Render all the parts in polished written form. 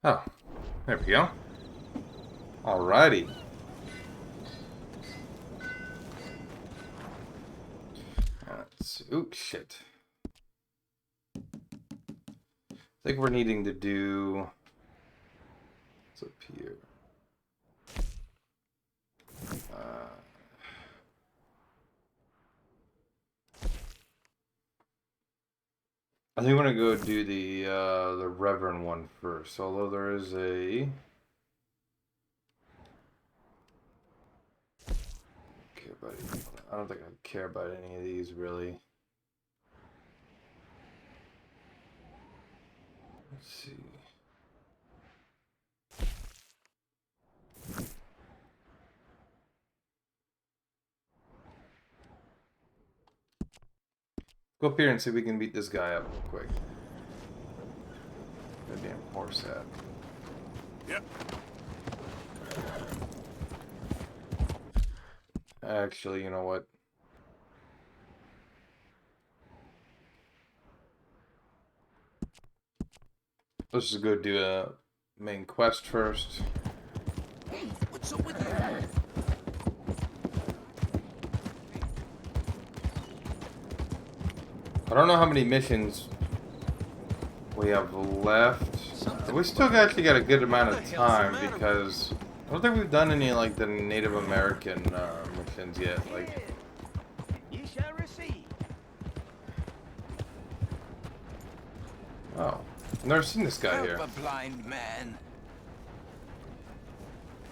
Oh, there we go. Alrighty. Oops, shit. I think we're needing to do... What's up here? I think we're gonna go do the Reverend one first. Although there is a... I don't think I care about any of these really. Let's see. Go up here and see if we can beat this guy up real quick. Goddamn horse hat. Yep. Actually, you know what? Let's just go do a main quest first. Hey, what's up with you? I don't know how many missions we have left. We still actually got a good amount of time because I don't think we've done any like the Native American missions yet. Like, You shall receive. oh, I've never seen this guy here. Help a blind man.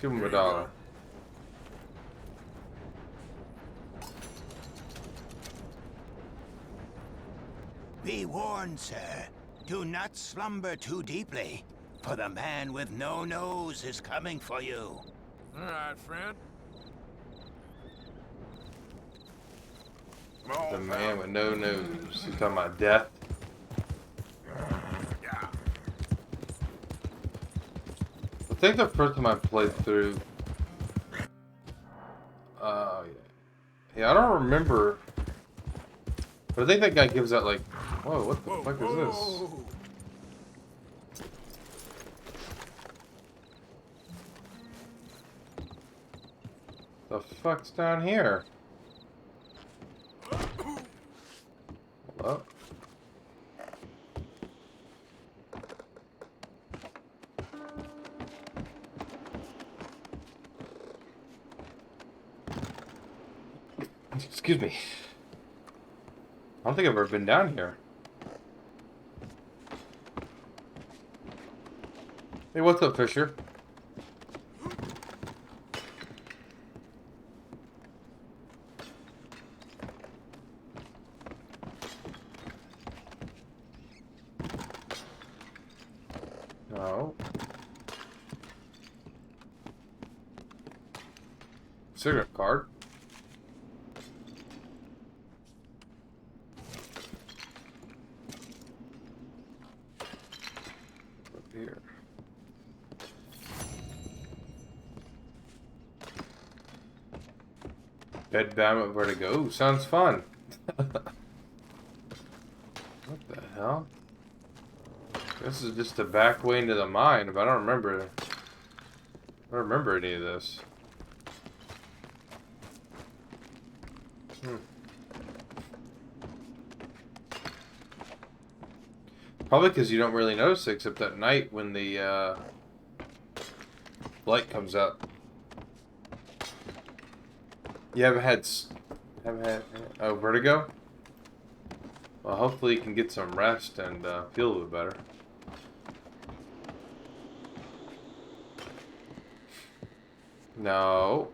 Give him $1. Be warned, sir. Do not slumber too deeply, for the man with no nose is coming for you. All right, friend. The man with no nose. You talking about death? Yeah. I think the first time I played through. Yeah, I don't remember. But I think that guy gives out like, whoa, what the fuck is this? The fuck's down here? Hello? Excuse me. I don't think I've ever been down here. Hey, what's up, Fisher? No. Cigarette card. Here. Bedbound with Vertigo. Ooh, sounds fun. What the hell? This is just a back way into the mine, but I don't remember any of this. Probably because you don't really notice it except at night when the light comes up. You haven't had vertigo? Well, hopefully you can get some rest and feel a little better. No.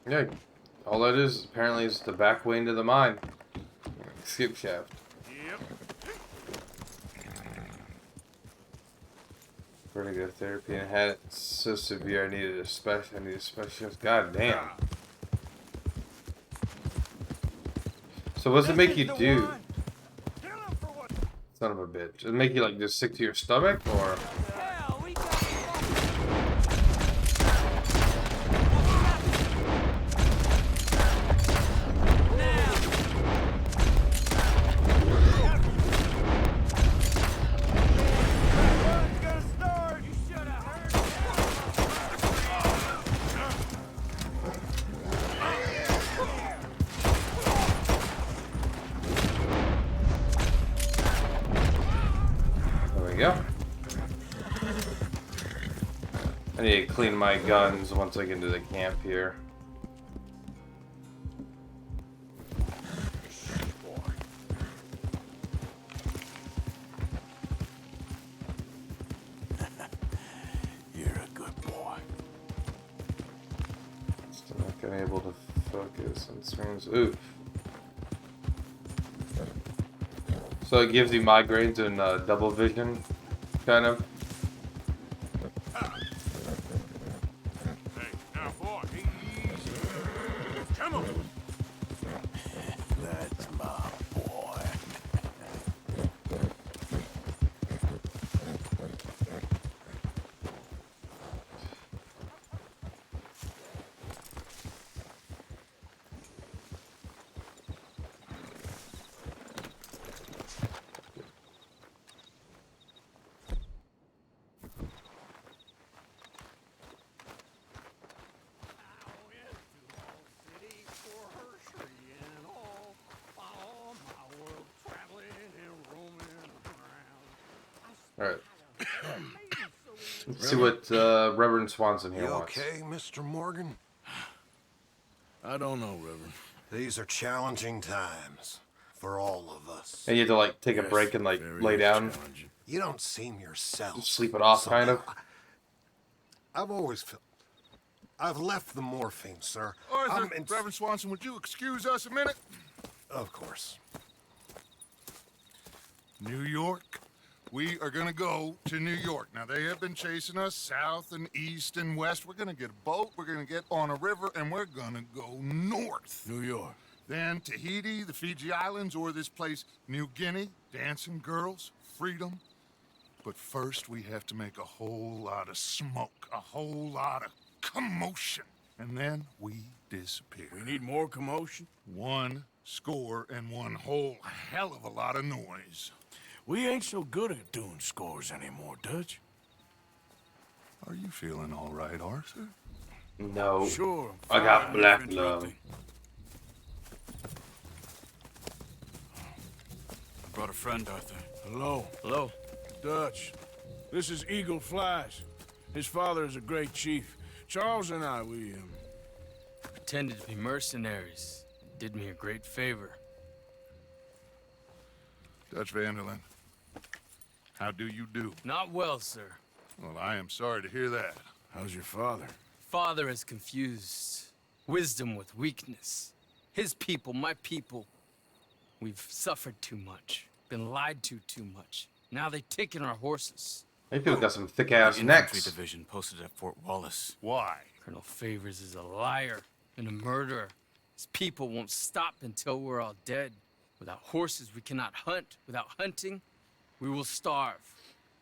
Yeah, all that is apparently is the back way into the mine. Skip shaft. Yep. Vertigo therapy, and I had it so severe I needed a specialist. God damn. So what does it make you do? Son of a bitch. Does it make you like just sick to your stomach or? we go. I need to clean my guns once I get into the camp here. You're a good boy. Still not gonna able to focus on screens. Oof. So it gives you migraines and double vision, kind of. Hey, now, boy, easy. Come on. That's my boy. Alright. Let's see what Reverend Swanson here You wants. okay, Mr. Morgan? I don't know, Reverend. These are challenging times for all of us. And you have to like take a Yes, break and like very lay down, challenging. You don't seem yourself. sleep it off, kind of. I've always felt... I've left the morphine, sir. Arthur, Reverend Swanson, would you excuse us a minute? Of course. New York. We are going to go to New York. Now, they have been chasing us south and east and west. We're going to get a boat, we're going to get on a river, and we're going to go north. New York. Then Tahiti, the Fiji Islands, or this place, New Guinea, dancing girls, freedom. But first, we have to make a whole lot of smoke, a whole lot of commotion. And then we disappear. We need more commotion. 1 score and 1 whole hell of a lot of noise. We ain't so good at doing scores anymore, Dutch. Are you feeling all right, Arthur? No. Sure. I got fine, black for love. interrupting. I brought a friend, Arthur. Hello. Hello. Dutch. This is Eagle Flies. His father is a great chief. Charles and I, we, Pretended to be mercenaries. Did me a great favor. Dutch Vanderlyn, how do you do? Not well, sir. Well, I am sorry to hear that. how's your father? Father has confused wisdom with weakness. His people, my people. We've suffered too much. Been lied to too much. Now they've taken our horses. They people got some thick ass Infantry necks. division posted at Fort Wallace. Why? Colonel Favors is a liar and a murderer. His people won't stop until we're all dead. Without horses, we cannot hunt. Without hunting, we will starve.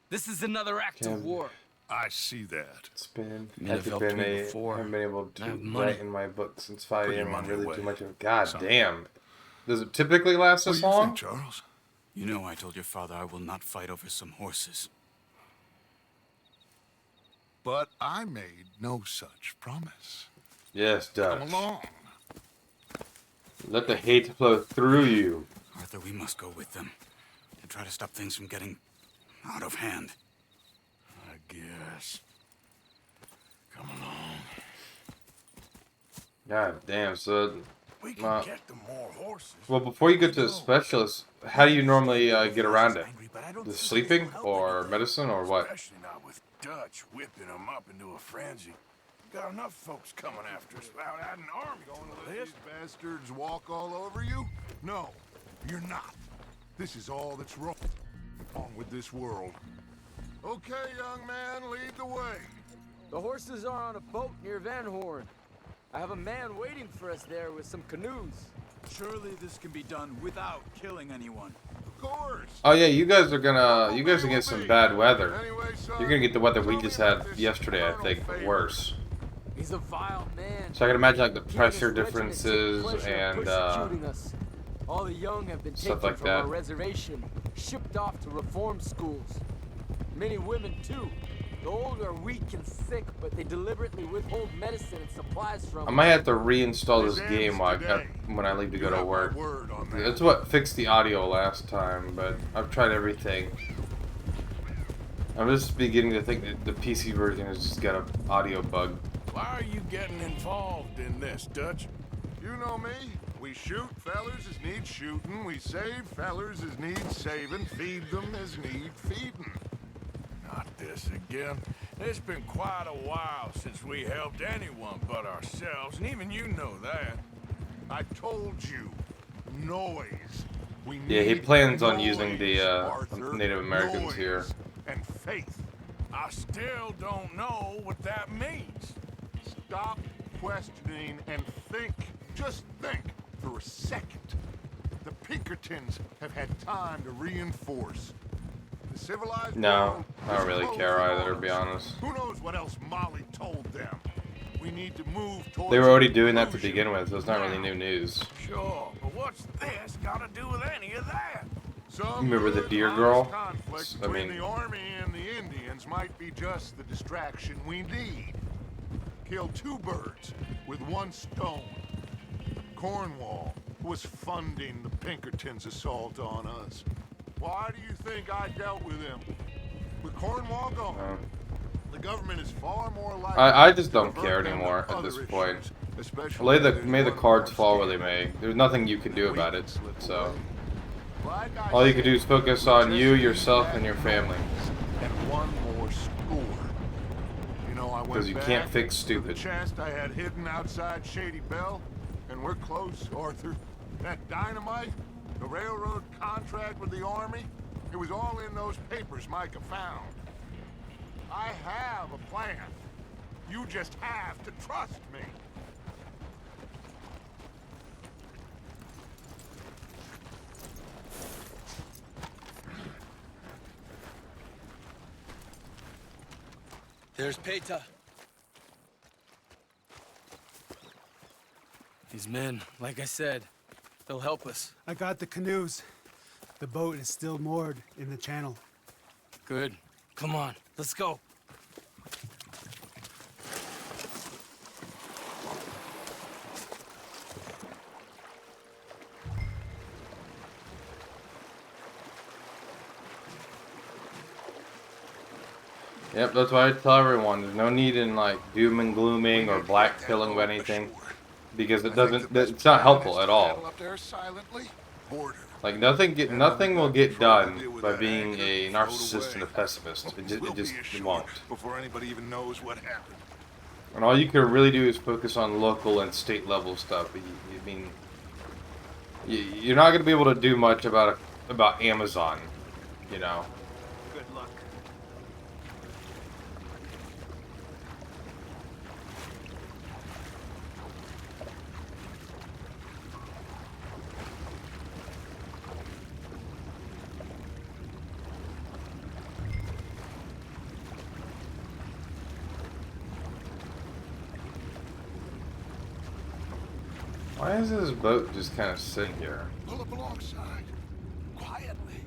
This is another act of war. I see that. It's been, I mean, I've helped been me a, before. haven't been able I have to money. write in my book since 5 Put your a.m. I'm money really away, too much of a god son. damn. Does it typically last What this do you long? think, Charles? You know I told your father I will not fight over some horses. But I made no such promise. Yes, Come Dutch. along. Let the hate flow through you. Arthur, we must go with them and try to stop things from getting out of hand. I guess. Come along. God damn, so... We can get them more horses. Well, before you get to a specialist, how do you normally get around it? Just sleeping or medicine or what? Especially not with Dutch whipping them up into a frenzy. Got enough folks coming after us without adding an army going to Let this. these bastards walk all over you? No, you're not. This is all that's wrong with this world. Okay, young man, lead the way. The horses are on a boat near Van Horn. I have a man waiting for us there with some canoes. Surely this can be done without killing anyone. Of course. Oh yeah, you guys are gonna get some bad weather. Anyway, son, You're gonna get the weather we tell me just about had this yesterday, I Colonel think, but Favors. worse. He's a vile man. So I can imagine like the He and his pressure regiment take differences pleasure in and persecuting us. All the young have been stuff taken like from that. our reservation, shipped off to reform schools. Many women too. The old are weak and sick, but they deliberately withhold medicine and supplies from I them. might have to reinstall this This game ends while today. when I leave to You go to have my work. word on that. That's what fixed the audio last time, but I've tried everything. I'm just beginning to think that the PC version has just got an audio bug. Why are you getting involved in this, Dutch? You know me. We shoot fellers as need shooting. We save fellers as need saving. Feed them as need feeding. Not this again. It's been quite a while since we helped anyone but ourselves, and even you know that. I told you. Noise. We Yeah, he need plans on noise, using the Arthur. Native Americans Noise here. and faith. I still don't know what that means. Stop questioning and think. Just think for a second. The Pinkertons have had time to reinforce. The civilized No, world I don't is really closing care on either, to us. be honest. Who knows what else Molly told them? We need to move towards They were already doing that to inclusion begin with, so it's not really now. new news. Sure, but what's this got to do with any of that? Some Remember the good, deer honest girl? conflict I between mean- the army and the Indians might be just the distraction we need. Kill two birds with one stone. Cornwall was funding the Pinkertons' assault on us. Why do you think I dealt with him? With Cornwall gone, the government is far more likely. I just to don't divert care them to anymore at other this point. issues, especially if May the there's cards one fall where more they may. scandal. There's nothing you can do We about can it, slip so... away. Like I All you can said, do is focus we on just you, need yourself, that and your family. noise and one more score. You know, I went 'Cause you back can't fix to stupid. the chest I had hidden outside Shady Belle, and we're close, Arthur. That dynamite, the railroad contract with the army, it was all in those papers Micah found. I have a plan. You just have to trust me. There's Peta. These men, like I said, they'll help us. I got the canoes. The boat is still moored in the channel. Good. Come on, let's go. Yep, that's why I tell everyone, there's no need in, like, doom and glooming or black pilling of anything. Because it doesn't, it's not helpful at all. Up there silently. Border. Like, nothing will get done by being a narcissist and a pessimist. It just won't. Before anybody even knows what happened. And all you can really do is focus on local and state level stuff. I mean, you're not going to be able to do much about Amazon, you know. Good luck. Why is this boat just kind of sitting here? Pull up alongside. Quietly.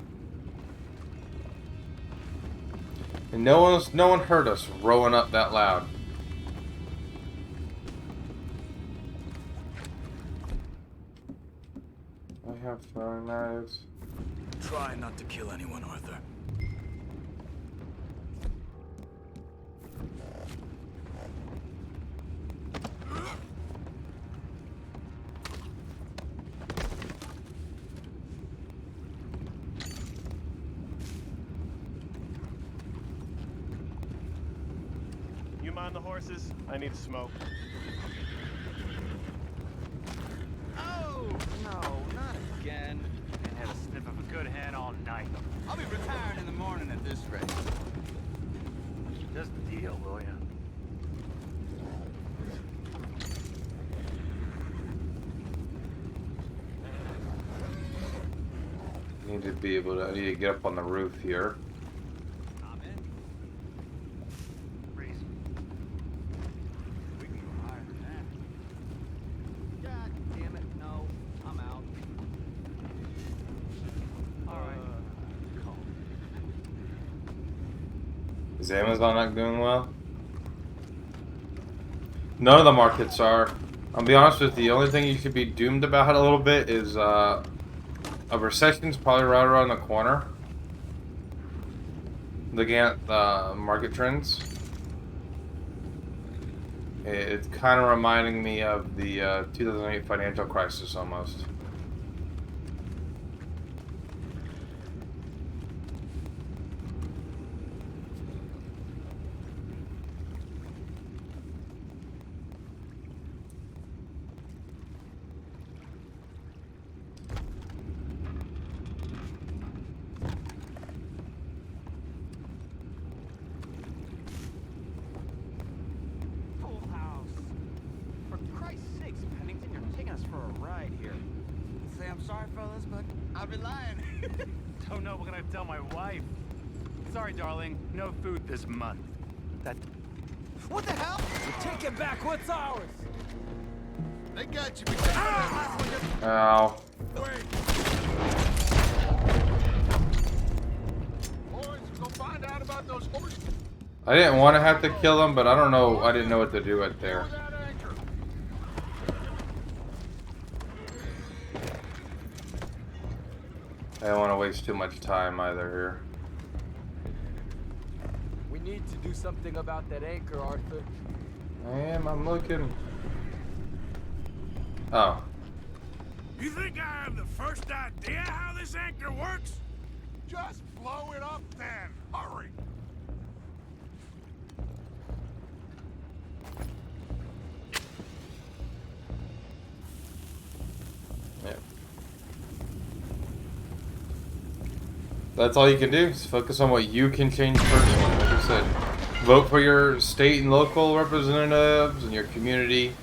And no one heard us rowing up that loud. I have throwing knives. Try not to kill anyone, Arthur. You mind the horses? I need to smoke. Oh, no, not again. Ain't had a sniff of a good hand all night. I'll be retiring in the morning at this rate. Just the deal, will ya? I need to get up on the roof here. I'm in. Reason. We can go higher than that. God damn it, no. I'm out. Alright. Is Amazon not doing well? None of the markets are. I'll be honest with you, the only thing you should be doomed about a little bit is a recession's probably right around the corner. looking at market trends, it's kind of reminding me of the 2008 financial crisis almost. Sorry, fellas, but I've been lying. Don't know what can I tell my wife. Sorry, darling. No food this month. That. What the hell? Take it back. What's ours? They got you because Ow. boys, go find out about those horses. I didn't want to have to kill him, but I don't know. I didn't know what to do right there. I don't want to waste too much time either here. We need to do something about that anchor, Arthur. I'm looking. Oh. You think I have the first idea how this anchor works? Just blow it up then. Hurry. Yeah. That's all you can do, is focus on what you can change personally. Like I said, vote for your state and local representatives and your community.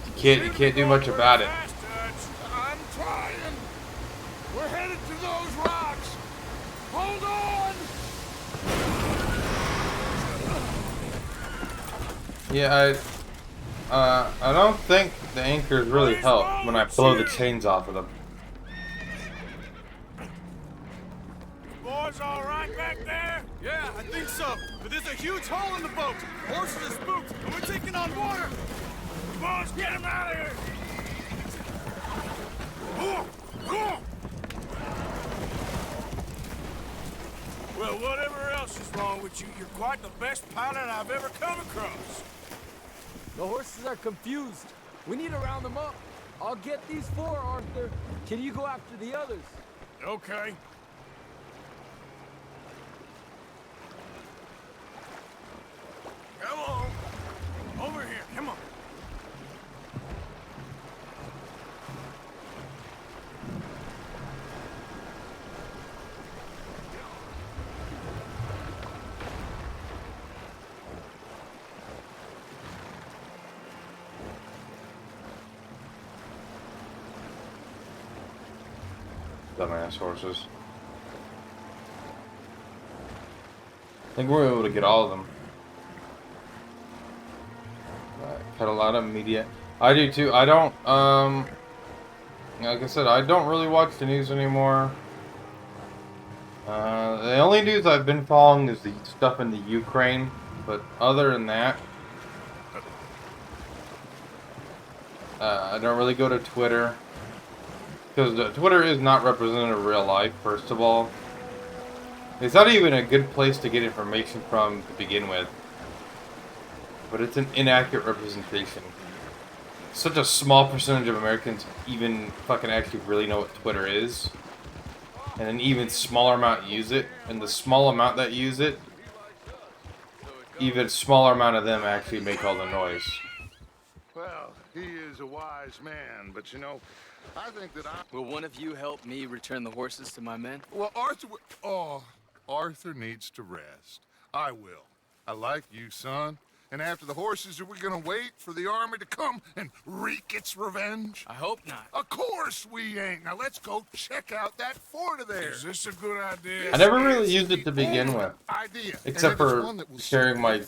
You can't do much about it. I'm trying. We're headed to those rocks. Hold on. Yeah, I don't think the anchors really help when I blow the chains off of them. Boys all right back there? Yeah, I think so. But there's a huge hole in the boat. Horses are spooked, and we're taking on water. Boys, get him out of here! Well, whatever else is wrong with you, you're quite the best pilot I've ever come across. The horses are confused. We need to round them up. I'll get these 4, Arthur. Can you go after the others? Okay. Come on. Over here, come on. Dumbass horses. I think we're able to get all of them. Cut a lot of media. I do too. I don't, like I said, I don't really watch the news anymore. The only news I've been following is the stuff in the Ukraine, but other than that, I don't really go to Twitter. Because Twitter is not representative of real life, first of all. It's not even a good place to get information from to begin with. But it's an inaccurate representation. Such a small percentage of Americans even fucking actually really know what Twitter is. And an even smaller amount use it. And the small amount that use it, even smaller amount of them actually make all the noise. Well, he is a wise man, but you know, I think that Will one of you help me return the horses to my men? Well, Arthur... Oh, Arthur needs to rest. I will. I like you, son. And after the horses, are we gonna wait for the army to come and wreak its revenge? I hope not. Of course we ain't. Now let's go check out that fort of theirs. Is this a good idea? I never really used it to begin with. Idea. Except for sharing my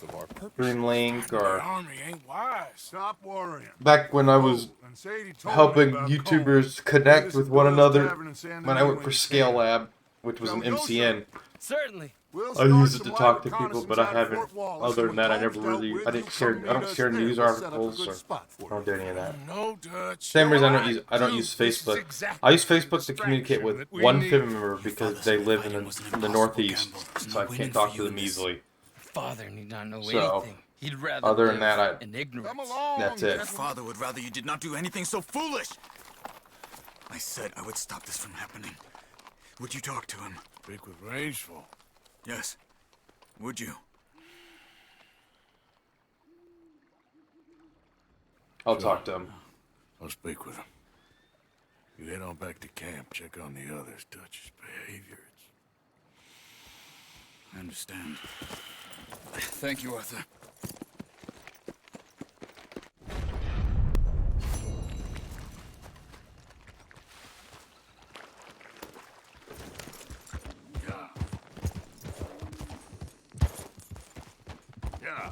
Dream Link The or army ain't wise. Stop worrying. back when I was And Sadie told me helping about YouTubers connect with one another when I worked for Scale Lab, which was an MCN. Certainly. We'll I use it start to some talk light to people, but I reconnaissance at haven't. Fort Wallace, Other than so that, I when never Tom's really. dealt with I you, didn't share. come I don't meet us share there. news We'll set up a articles good or spot for I don't do any of that. No, Dutch. Same reason All right. I don't use Dude, this is Facebook. exactly I use the Facebook to communicate with distraction that we one need. family member because they live in the Northeast, so I can't talk to them easily. Father need not know So, anything. He'd rather other than live that, in ignorance. Come along, That's it. Your father would rather you did not do anything so foolish. I said I would stop this from happening. Would you talk to him? Speak with Rangeful. Yes. Would you? I'll talk to him. I'll speak with him. You head on back to camp, check on the others. Dutch's behavior. I understand. Thank you, Arthur. Yeah. Yeah.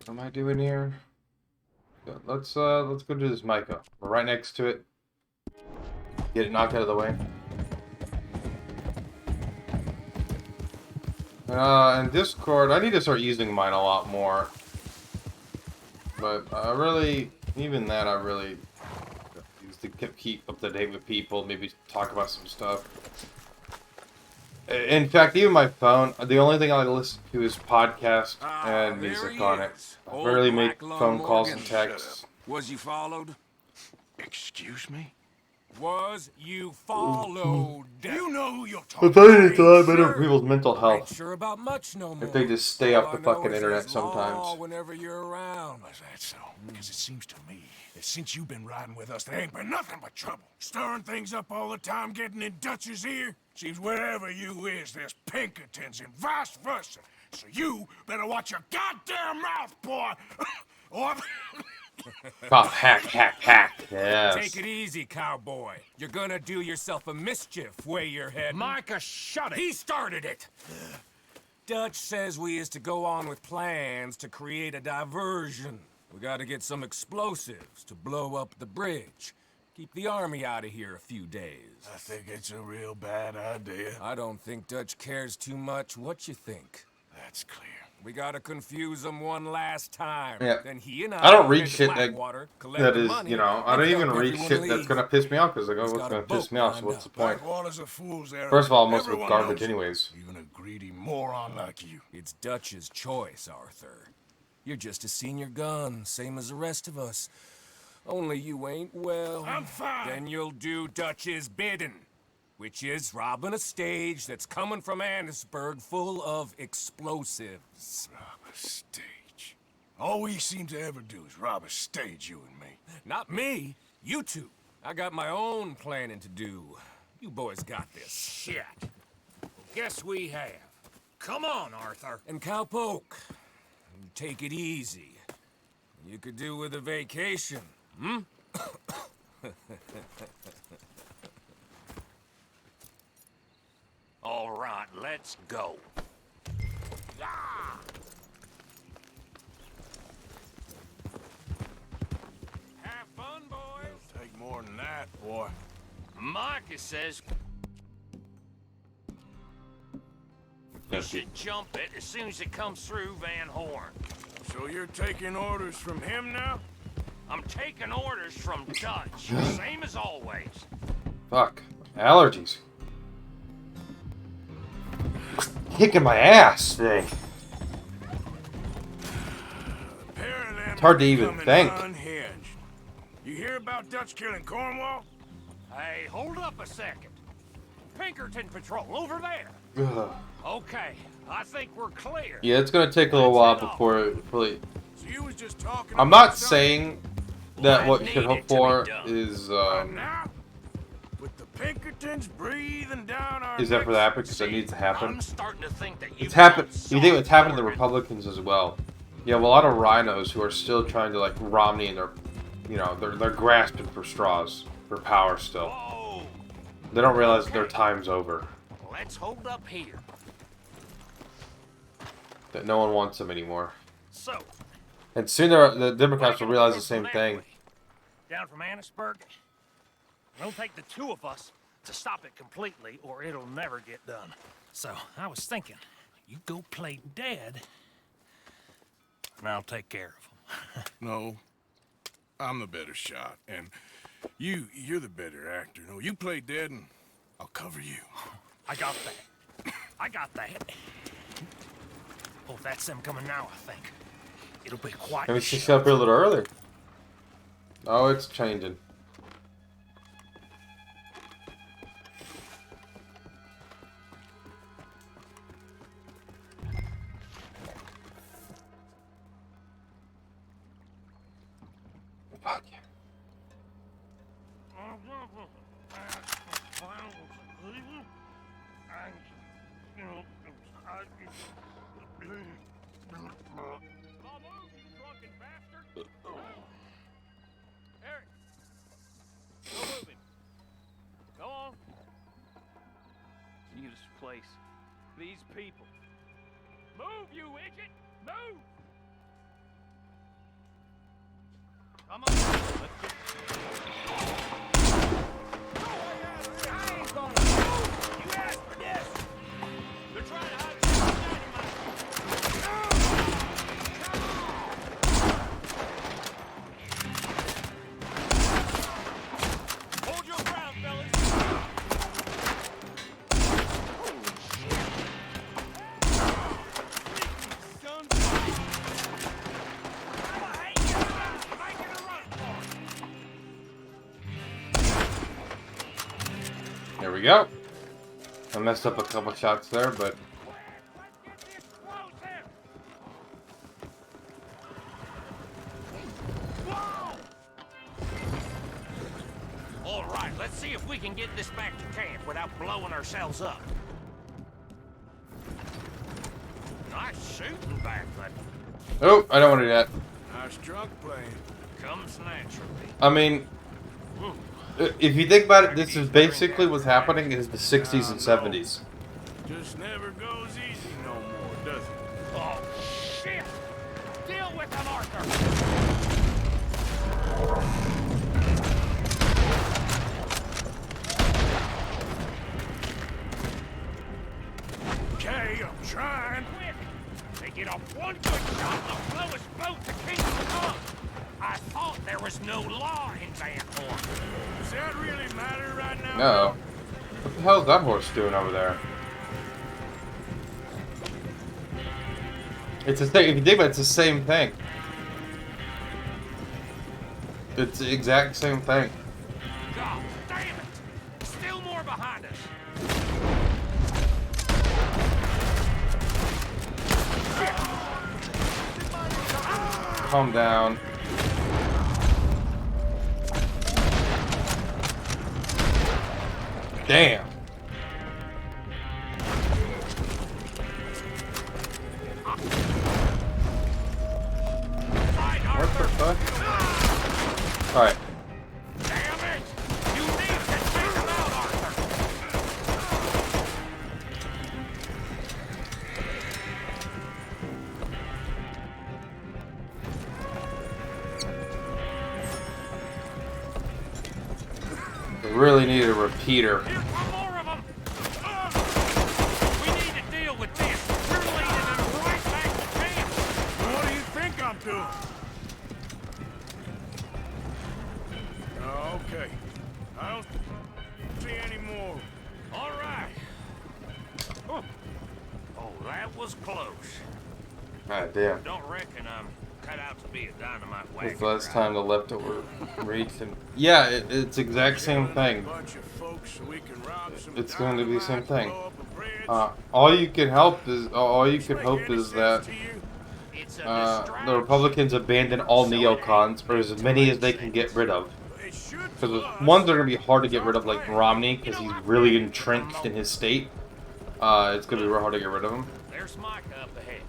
What am I doing here? Let's go do this Micah. We're right next to it. Get it knocked out of the way. And Discord, I need to start using mine a lot more. But even that I really use to keep up to date with people, maybe talk about some stuff. In fact, even my phone, the only thing I listen to is podcasts and music on it. I rarely make phone calls and texts. Was you followed? Excuse me? Was you followed? You know who you're I talking thought you need to Sure. better people's mental I ain't health. sure about much no more. If they just stay All off the I know fucking is internet there's law sometimes. whenever you're around. Is that so? Because it seems to me that since you've been riding with us, there ain't been nothing but trouble. Stirring things up all the time, getting in Dutch's ear. Seems wherever you is, there's Pinkertons and vice versa. So you better watch your goddamn mouth, boy! Or... Oh, hack. Yes. Take it easy, cowboy. You're gonna do yourself a mischief way you're heading. Micah, shut it! He started it! Dutch says we is to go on with plans to create a diversion. We gotta get some explosives to blow up the bridge. Keep the army out of here a few days. I think it's a real bad idea. I don't think Dutch cares too much what you think. That's clear. We gotta confuse him one last time. Yeah. Then he and I don't read head to shit that, Blackwater, collect that the is, money, you know, I and don't even help read everyone shit that's leave. gonna piss me off, because I go, He's what's got gonna a piss boat me off, so lined what's up. the point? Blackwater's a fool's errand. First of all, most of Everyone it's garbage knows it. anyways. Even a greedy moron like you. It's Dutch's choice, Arthur. You're just a senior gun, same as the rest of us. Only you ain't well. I'm fine. Then you'll do Dutch's bidding, which is robbing a stage that's coming from Annisburg full of explosives. Rob a stage. All we seem to ever do is rob a stage, you and me. Not me, you two. I got my own planning to do. You boys got this. Shit. Guess we have. Come on, Arthur. And Cowpoke, take it easy. You could do with a vacation, hmm? All right, let's go. Have fun, boys. It'll take more than that, boy. Micah says we should jump it as soon as it comes through Van Horn. So you're taking orders from him now? I'm taking orders from Dutch, same as always. Fuck. Allergies. Kicking my ass today. It's hard to even think. Unhinged. You hear about Dutch killing Cornwall? Hey, hold up a second. Pinkerton Patrol, over there. Ugh. Okay, I think we're clear. Yeah, it's gonna take a little while before it really... So you was just talking I'm about not saying that what you should hope for is, now, with the Pinkertons breathing down our is that for that necks, because it needs to happen. I'm starting to think that you It's happened. You think it's happened to the Republicans as well? You have a lot of rhinos who are still trying to, like Romney, and they're grasping for straws, for power still. Whoa, They don't realize their time's over. let's hold up here. That no one wants them anymore. So, And soon the Democrats will realize the same thing. down from Annisburg. It'll take the two of us to stop it completely, or it'll never get done. So, I was thinking, you go play dead, and I'll take care of him. No, I'm the better shot, and you're the better actor. No, you play dead, and I'll cover you. I got that. I got that. Oh, that's them coming now, I think. It'll be quite. Maybe she got up here a little earlier. Oh, it's changing. Fuck yeah. Eric! Go moving. Go on. See this place. These people. Move, you idiot! Move! Come on. Let's get... I ain't gonna move! You asked for this! They're trying to hide some Hold your ground, fellas! There we go. I messed up a couple shots there, but All right, let's see if we can get this back to camp without blowing ourselves up. Nice shooting back there. oh, I don't want to do that. Nice drunk playing. Comes naturally. I mean, if you think about it, this is basically what's happening is the 60s and 70s. Just never goes easy no more, does it? Oh, shit! Deal with him, Arthur! Okay, I'm trying. They get off one good shot and they'll blow us both to King's Come. I thought there was no law in Van Horn. Does that really matter right now? No. What the hell is that horse doing over there? It's the thing. If you think about it, it's the same thing. It's the exact same thing. God damn it! Still more behind us. Calm down. Damn. What the fuck? Alright. Damn it! You need to take him out, Arthur! We really need a repeater. Here come more of them! We need to deal with this. We're leading them right back to camp. What do you think I'm doing? Oh, okay. I don't see any more. All right. Oh, that was close. God damn. Don't reckon I'm cut out to be a dynamite wagon. It's the last time the leftover reached and yeah, it's exact same thing. It's going to be the same thing. All you can hope is that the Republicans abandon all neocons, or as many as they can get rid of. Because ones that are going to be hard to get rid of, like Romney, because he's really entrenched in his state. It's going to be real hard to get rid of him. There's Micah up ahead.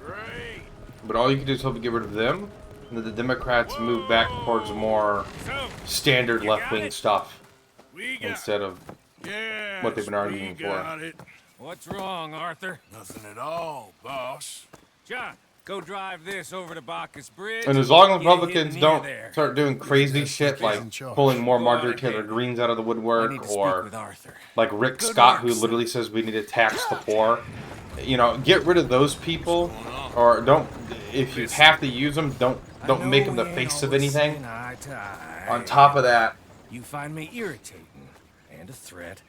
Great. But all you can do is hope to get rid of them, and that the Democrats move back towards more standard left-wing stuff instead of what they've been arguing for. What's wrong, Arthur? Nothing at all, boss. John, go drive this over to Bacchus Bridge. And as long as Get it Republicans near don't there. start doing crazy shit like pulling more Marjorie Taylor Greens out of the I need woodwork, to speak or with Arthur. like Rick Good Scott, work, who son. literally says we need to tax the poor, you know, get rid of those people, or don't. If you have to use them, don't make them the face of anything. On top of that, You find me irritating and a threat.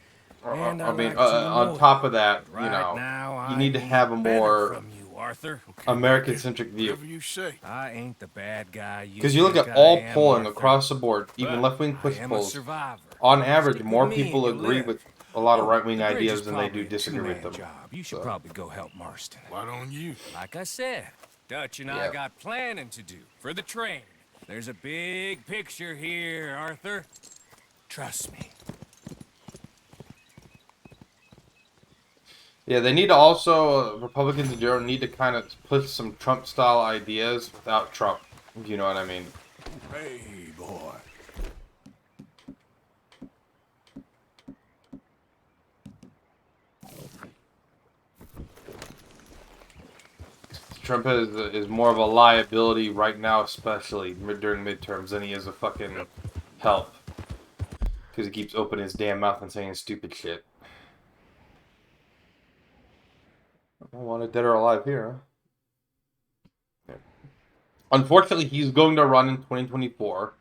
on On top of that, you right know, now, you need to have a more Arthur. American-centric view. Whatever you say. I ain't the bad guy you Because you look think at I all am, polling Arthur. across the board, even But left-wing push I am a polls, survivor. on average, Stick more with me people and you'll agree live. with a lot of Oh, right-wing the bridge ideas is than they do probably a disagree with two-man them. job. You should So. probably go help Marston. Why don't you? Like I said, Dutch and I Yeah. got planning to do for the train. There's a big picture here, Arthur. Trust me. Yeah, they need to also, Republicans in general need to kind of push some Trump-style ideas without Trump, if you know what I mean. Hey, boy. Trump is more of a liability right now, especially during midterms, than he is a fucking help. Because he keeps opening his damn mouth and saying stupid shit. I want it dead or alive here, huh? Unfortunately, he's going to run in 2024.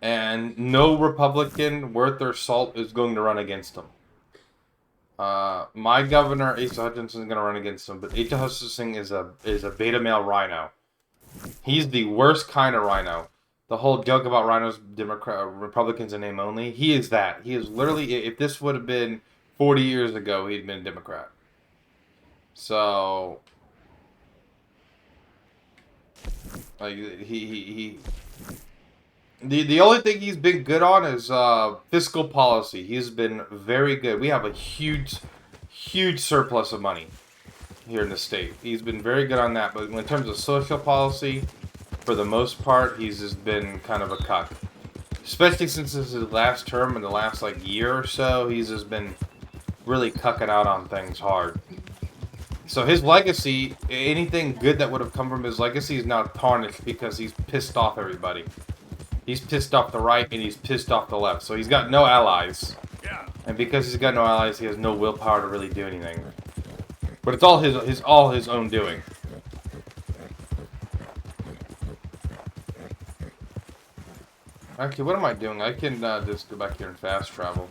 And no Republican worth their salt is going to run against him. My governor, Asa Hutchinson, is going to run against him. But Asa Hutchinson is a beta male rhino. He's the worst kind of rhino. The whole joke about rhinos, Republicans in name only. He is that. He is literally, if this would have been 40 years ago, he'd been a Democrat. So, like, the only thing he's been good on is fiscal policy. He's been very good. We have a huge surplus of money here in the state. He's been very good on that. But in terms of social policy, for the most part, he's just been kind of a cuck. Especially since this is his last term in the last like year or so, he's just been really cucking out on things hard. So his legacy, anything good that would have come from his legacy is now tarnished because he's pissed off everybody. He's pissed off the right and he's pissed off the left. So he's got no allies. And because he's got no allies, he has no willpower to really do anything. But it's all his own doing. Actually, what am I doing? I can just go back here and fast travel.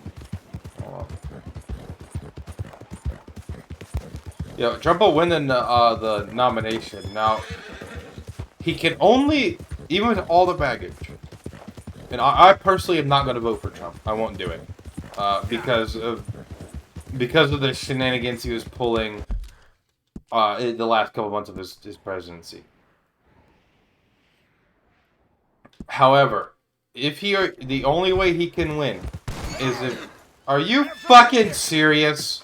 Hold on. Yeah, Trump will win the nomination. Now, he can only, even with all the baggage, and I personally am not going to vote for Trump. I won't do it. Because of the shenanigans he was pulling in the last couple months of his presidency. However, the only way he can win is if... Are you fucking serious?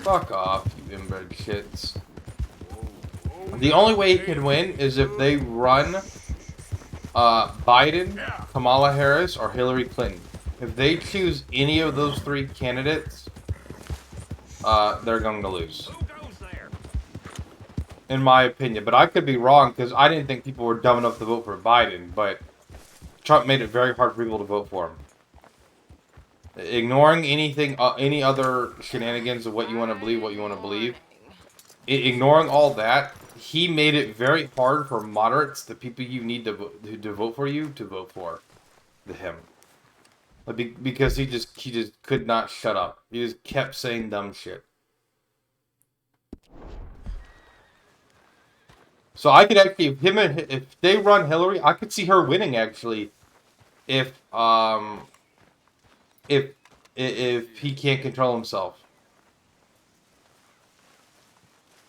Fuck off, you inbred shits. The only way he can win is if they run Biden, Kamala Harris, or Hillary Clinton. If they choose any of those three candidates, they're going to lose. In my opinion. But I could be wrong, because I didn't think people were dumb enough to vote for Biden, but Trump made it very hard for people to vote for him. Ignoring anything, any other shenanigans of what you want to believe, ignoring all that, he made it very hard for moderates, the people you need to vote for you, to vote for him. Because he just could not shut up. He just kept saying dumb shit. So I could actually, if they run Hillary, I could see her winning actually, if he can't control himself.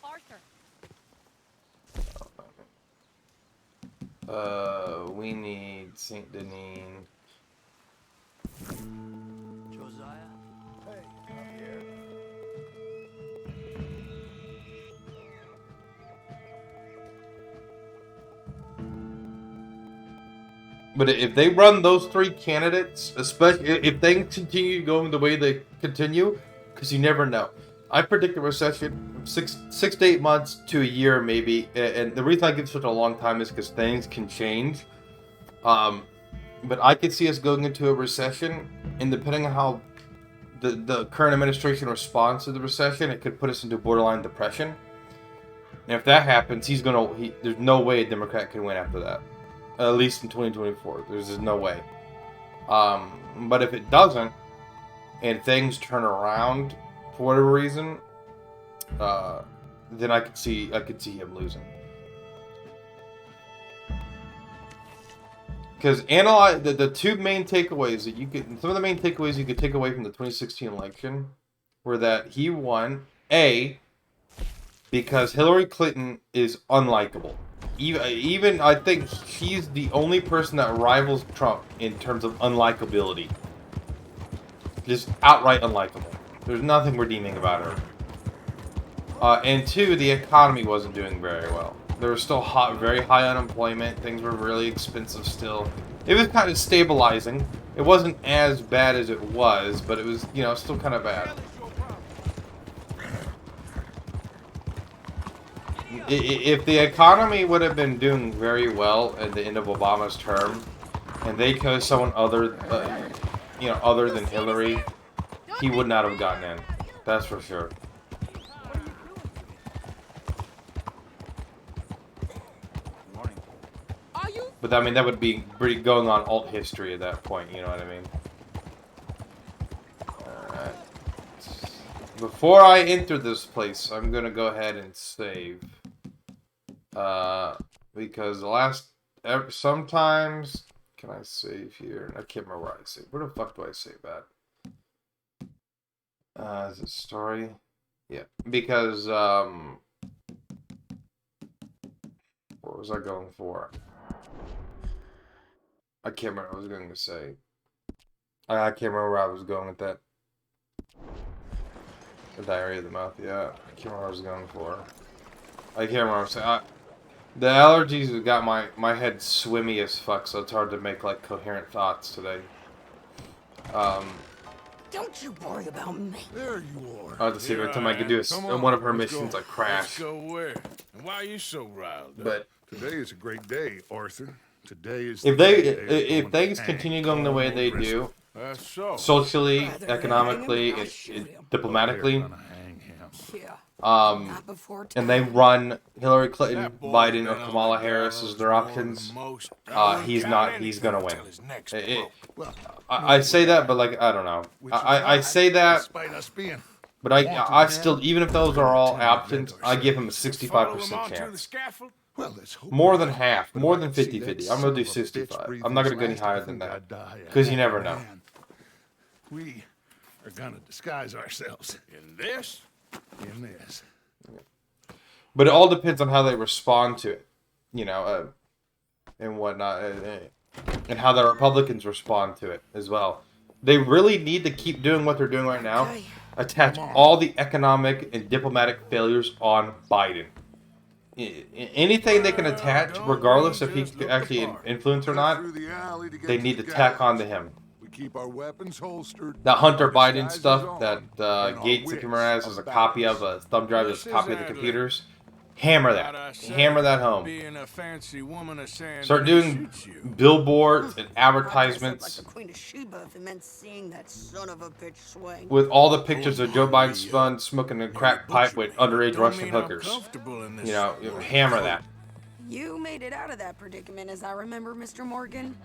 Arthur. We need Saint Denis. Josiah? Hey, I'm here. But if they run those three candidates, especially if they continue going the way they continue, because you never know. I predict a recession from six to 8 months to a year, maybe. And the reason I give such a long time is because things can change. But I could see us going into a recession, and depending on how the current administration responds to the recession, it could put us into borderline depression. And if that happens, there's no way a Democrat can win after that. At least in 2024. There's just no way. But if it doesn't, and things turn around for whatever reason, then I could see him losing. Because analyze the two main takeaways that some of the main takeaways you could take away from the 2016 election were that he won because Hillary Clinton is unlikable. Even I think she's the only person that rivals Trump in terms of unlikability. Just outright unlikable. There's nothing redeeming about her. And two, the economy wasn't doing very well. There was still very high unemployment. Things were really expensive still. It was kind of stabilizing. It wasn't as bad as it was, but it was, still kind of bad. If the economy would have been doing very well at the end of Obama's term, and they chose someone other than Hillary, he would not have gotten in. That's for sure. But I mean, that would be pretty going on alt history at that point. You know what I mean? Alright. Before I enter this place, I'm gonna go ahead and save. Because sometimes, can I save here? I can't remember where I save. Where the fuck do I save at? Is it story? Yeah, because, what was I going for? I can't remember what I was going to say. I can't remember where I was going with that. The diarrhea of the mouth, yeah. I can't remember what I was going for. I can't remember what I was saying. The allergies have got my head swimmy as fuck, so it's hard to make, like, coherent thoughts today. Don't you worry about me. There you are. I have to see every time I could do one of her missions, I crash. Let's go where? And why are you so riled up? But today is a great day, Arthur. Today is if things continue going the way they do, socially, economically, and diplomatically, and they run Hillary Clinton, Biden, or Kamala Harris as their options, he's gonna win. I say that, but like, I don't know. I say that, but I still, even if those are all options, I give him a 65% chance. More than half, more than 50-50. I'm gonna do 65. I'm not gonna go any higher than that, because you never know. We are gonna disguise ourselves in this. But it all depends on how they respond to it, and whatnot, and how the Republicans respond to it as well. They really need to keep doing what they're doing right now. Attach all the economic and diplomatic failures on Biden. Anything they can attach, regardless if he can actually influence or not, they need to tack onto him. Keep our weapons holstered. That Hunter Biden stuff that Gates has a copy of, a thumb drive is a copy of the computers. Hammer that. Hammer that home. Start doing billboards and advertisements with all the pictures of Joe Biden smoking a crack pipe with underage Russian hookers. Hammer that. You made it out of that predicament, as I remember, Mr. Morgan.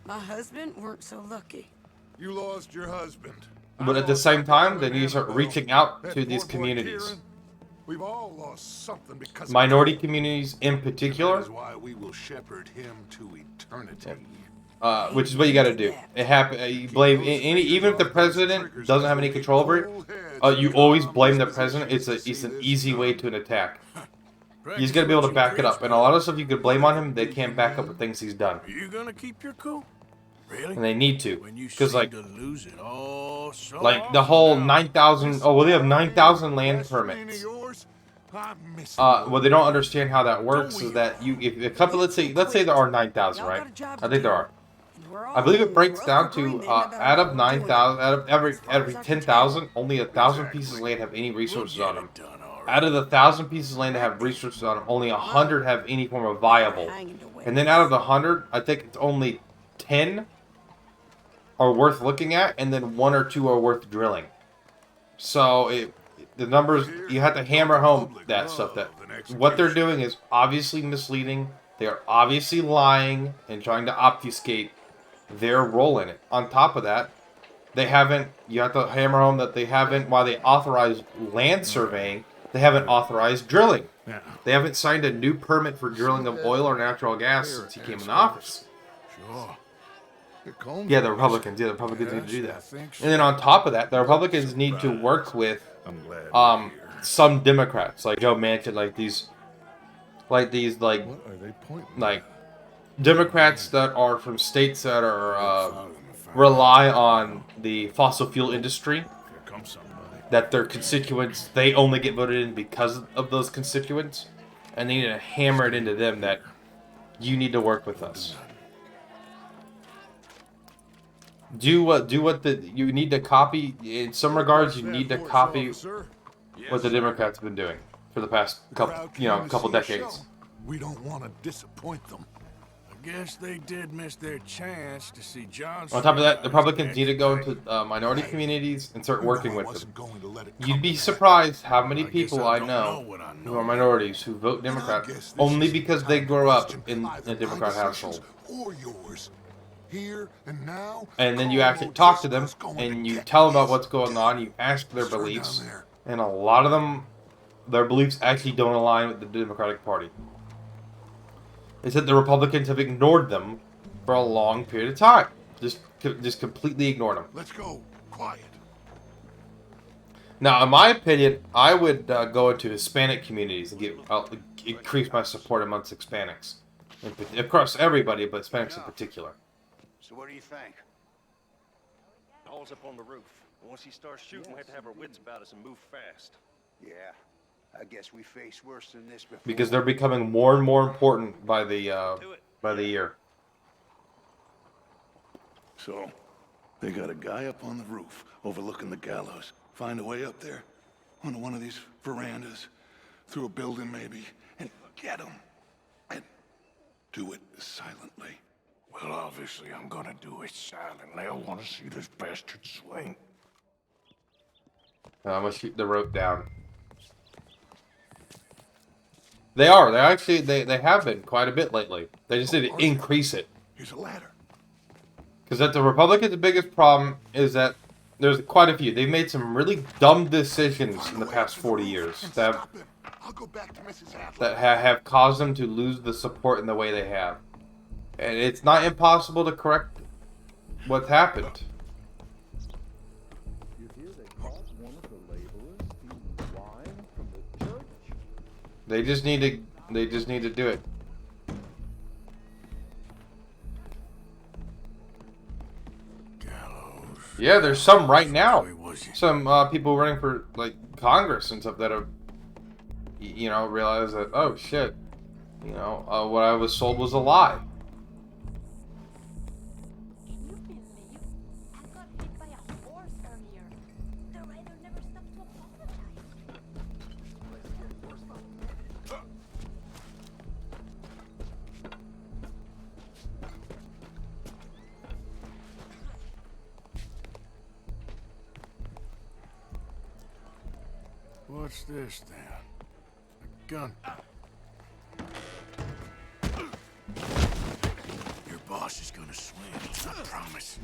My husband weren't so lucky. You lost your husband. But at the same time, they need to start reaching out to these communities. We've all lost something because minority communities in particular. That is why we will shepherd him to eternity. Which is what you got to do. It happen. You blame even if the president doesn't have any control over it. You always blame the president. It's an easy way to an attack. He's gonna be able to back it up, and a lot of stuff you could blame on him, they can't back up the things he's done. Are you gonna keep your cool? Really? And they need to, because like the whole 9,000. Oh well, they have 9,000 land permits. What they don't understand how that works is that if a couple, let's say there are 9,000, right? I think there are. we're all I believe it in breaks rough down to agreement about out how of we're doing 9,000, out of every as far as I can 10,000, only 1,000 pieces of land have any resources on them. Out of the 1,000 pieces of land that have resources on them, only 100 have any form of viable. And then out of the 100, I think it's only 10 are worth looking at, and then 1 or 2 are worth drilling. So the numbers, you have to hammer home that stuff. That what they're doing is obviously misleading. They are obviously lying and trying to obfuscate their role in it. On top of that, they haven't, you have to hammer home that they haven't, while they authorized land surveying, they haven't authorized drilling. They haven't signed a new permit for drilling of oil or natural gas since he came in office. Sure. Yeah, the Republicans. Yeah, the Republicans need to do that. And then on top of that, the Republicans need to work with some Democrats, like Joe Manchin, like Democrats that are from states that are rely on the fossil fuel industry. That their constituents, they only get voted in because of those constituents, and they need to hammer it into them that you need to work with us. Do what you need to copy. In some regards, you need to copy what the Democrats have been doing for the past couple decades. We don't want to disappoint them. I guess they did miss their chance to see John. On top of that, the Republicans need to go into minority communities and start working with them. You'd be surprised how many people I know who are minorities who vote Democrat only because they grow up in a Democrat household. Here and now, and then you actually talk to them and you tell them about what's going on. You ask their beliefs, and a lot of them, their beliefs actually don't align with the Democratic Party. They said the Republicans have ignored them for a long period of time. Just completely ignored them. Let's go. Quiet. Now, in my opinion, I would go into Hispanic communities and increase my support amongst Hispanics. Across everybody, but Hispanics in particular. So what do you think? Paul's up on the roof. Once he starts shooting, we have to have our wits about us and move fast. Yeah, I guess we face worse than this before. Because they're becoming more and more important by the year. So, they got a guy up on the roof overlooking the gallows. Find a way up there, onto one of these verandas, through a building maybe, and get him. And do it silently. Well, obviously, I'm gonna do it silently. I want to see this bastard swing. I'm gonna shoot the rope down. They are. They have been quite a bit lately. They just need to increase it. Here's a ladder. Because at the Republicans, the biggest problem is that there's quite a few. They've made some really dumb decisions in the past 40 years that have caused them to lose the support in the way they have. And it's not impossible to correct what's happened. They just need to do it. Yeah, there's some right now. Some people running for like Congress and stuff that have, realized that, oh shit, what I was sold was a lie. What's this then? A gun. Your boss is gonna swing, I promise.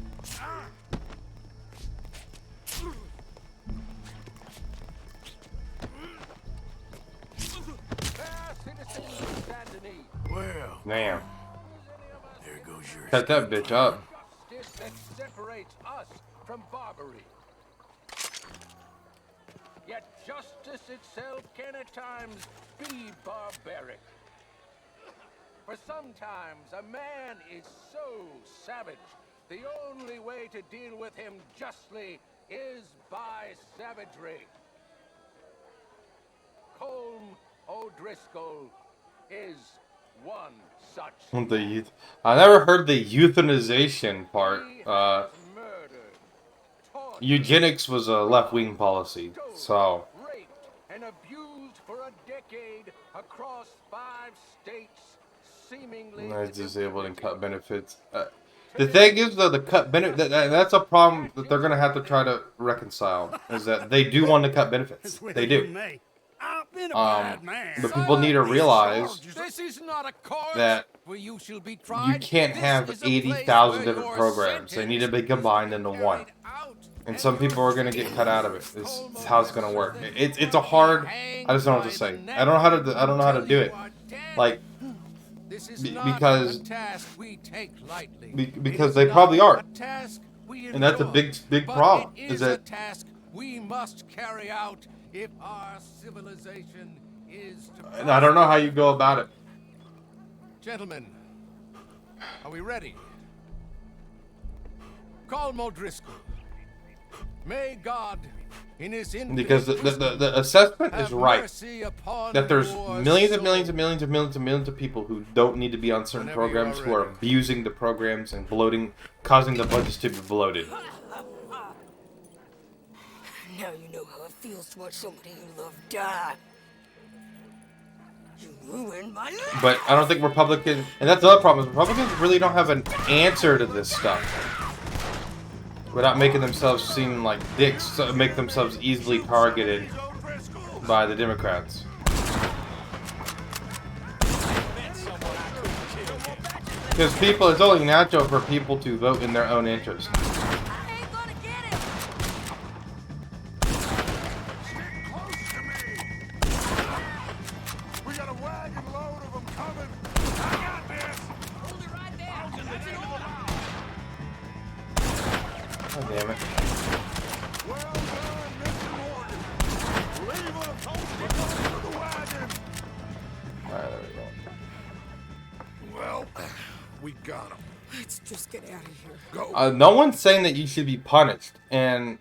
Well, damn. There goes your Cut that bitch up. That separates us from Barbary. Yet justice itself can at times be barbaric. For sometimes a man is so savage, the only way to deal with him justly is by savagery. Colm O'Driscoll is one such. The youth. I never heard the euthanization part. Eugenics was a left-wing policy, so. Raped and abused for a decade across 5 states, seemingly. Nice disabled and cut benefits. The thing is, though, the cut benefit, that's a problem that they're going to have to try to reconcile, is that they do want to cut benefits. They do. But people need to realize that you can't have 80,000 different programs. They need to be combined into one. And some people are going to get cut out of it. It's how it's going to work. It's a hard, I just don't know what to say. I don't know how to do it. Like, because they probably are, and that's a big problem. Is that task we must carry out if our civilization is to. And I don't know how you go about it. Gentlemen, are we ready? Call O'Driscoll. May God, in His because the assessment is right that there's millions and millions and millions and millions and millions of people who don't need to be on certain programs, who are abusing the programs and bloating, causing the budgets to be bloated. Now you know how it feels to watch somebody you love die. You ruined my life. But I don't think Republicans, and that's the other problem, is Republicans really don't have an answer to this stuff. Without making themselves seem like dicks, so make themselves easily targeted by the Democrats. Because people, it's only natural for people to vote in their own interest. Oh, damn it. Alright, there we go. Well, we got him. Let's just get out of here. Go. No one's saying that you should be punished, and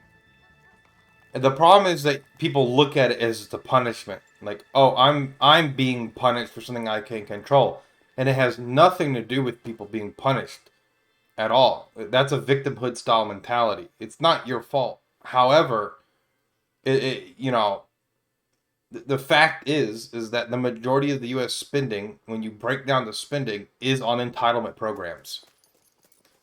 the problem is that people look at it as the punishment. Like, oh, I'm being punished for something I can't control. And it has nothing to do with people being punished. At all. That's a victimhood style mentality. It's not your fault. However, you know, the fact is that the majority of the U.S. spending, when you break down the spending, is on entitlement programs,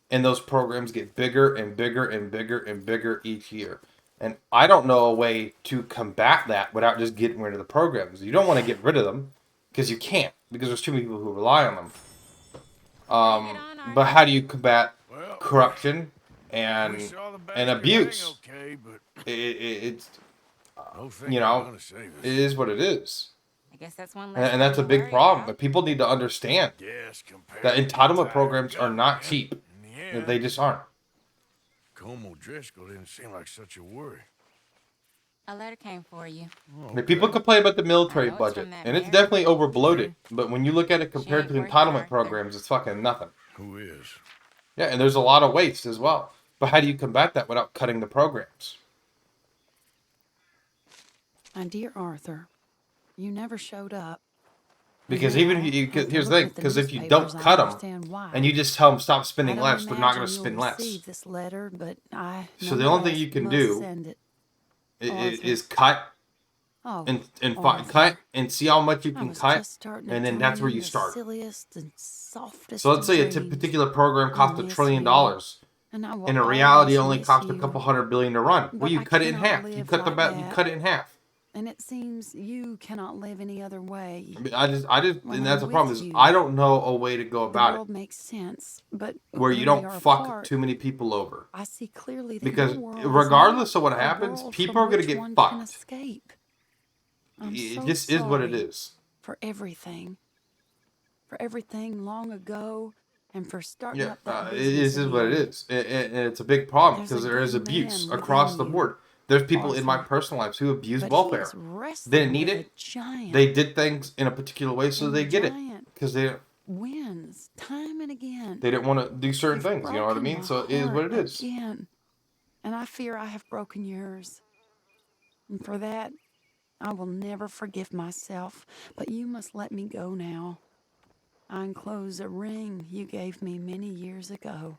and those programs get bigger and bigger and bigger and bigger each year. And I don't know a way to combat that without just getting rid of the programs. You don't want to get rid of them because you can't, because there's too many people who rely on them. But how do you combat corruption and abuse? It's you know, it is what it is. I guess that's one. And that's a big problem. But people need to understand that entitlement programs are not cheap. They just aren't. O'Driscoll didn't seem like such a worry. A letter came for you. I mean, people complain about the military budget, and it's definitely over bloated. But when you look at it compared to the entitlement programs, it's fucking nothing. Who is? Yeah, and there's a lot of waste as well. But how do you combat that without cutting the programs? My dear Arthur, you never showed up. Because even if you here's the thing, because if you don't cut them and you just tell them stop spending less, they're not going to spend less. This letter, but so the only thing you can do is cut and cut and see how much you can cut, and then that's where you start. So let's say a particular program costs $1 trillion, and in reality, it only costs a couple $100 billion to run. Well, you cut it in half. You cut it in half. And it seems you cannot live any other way. I just, and that's the problem is I don't know a way to go about it. The world makes sense, but where you don't fuck too many people over. I see clearly that because regardless of what happens, people are going to get fucked. It just is what it is. For everything long ago, and for starting up that it is what it is, and it's a big problem because there is abuse across the board. There's people in my personal lives who abuse welfare. They didn't need it. They did things in a particular way so they get it. Because they wins time and again. They didn't want to do certain things, you know what I mean? So it is what it is. Again. And I fear I have broken yours. And for that, I will never forgive myself. But you must let me go now. I enclose a ring you gave me many years ago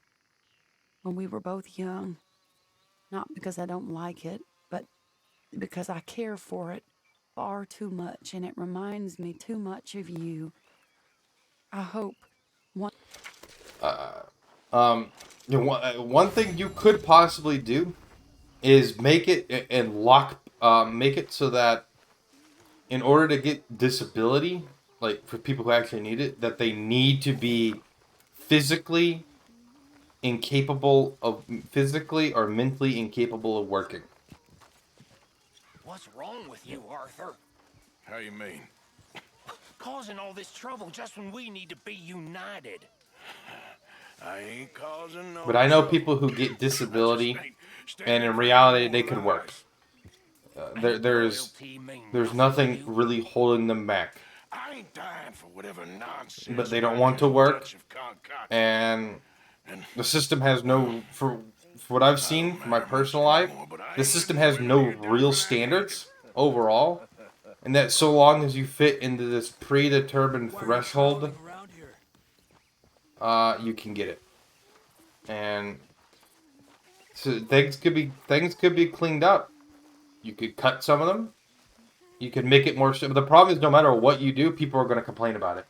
when we were both young. Not because I don't like it, but because I care for it far too much, and it reminds me too much of you. I hope one... One thing you could possibly do is make it and make it so that in order to get disability, like for people who actually need it, that they need to be physically physically or mentally incapable of working. What's wrong with you, Arthur? How you mean? Causing all this trouble just when we need to be united. I ain't causing no But I know trouble. people who get disability, ain't and in for reality, no they more could work. lies. There's nothing really holding them back. I ain't dying for whatever nonsense. But they don't want to work, and the system has no, for what I've seen from my personal life, the system has no real standards overall, and that so long as you fit into this predetermined threshold, you can get it. And so things could be cleaned up. You could cut some of them. You could make it more. But the problem is, no matter what you do, people are going to complain about it.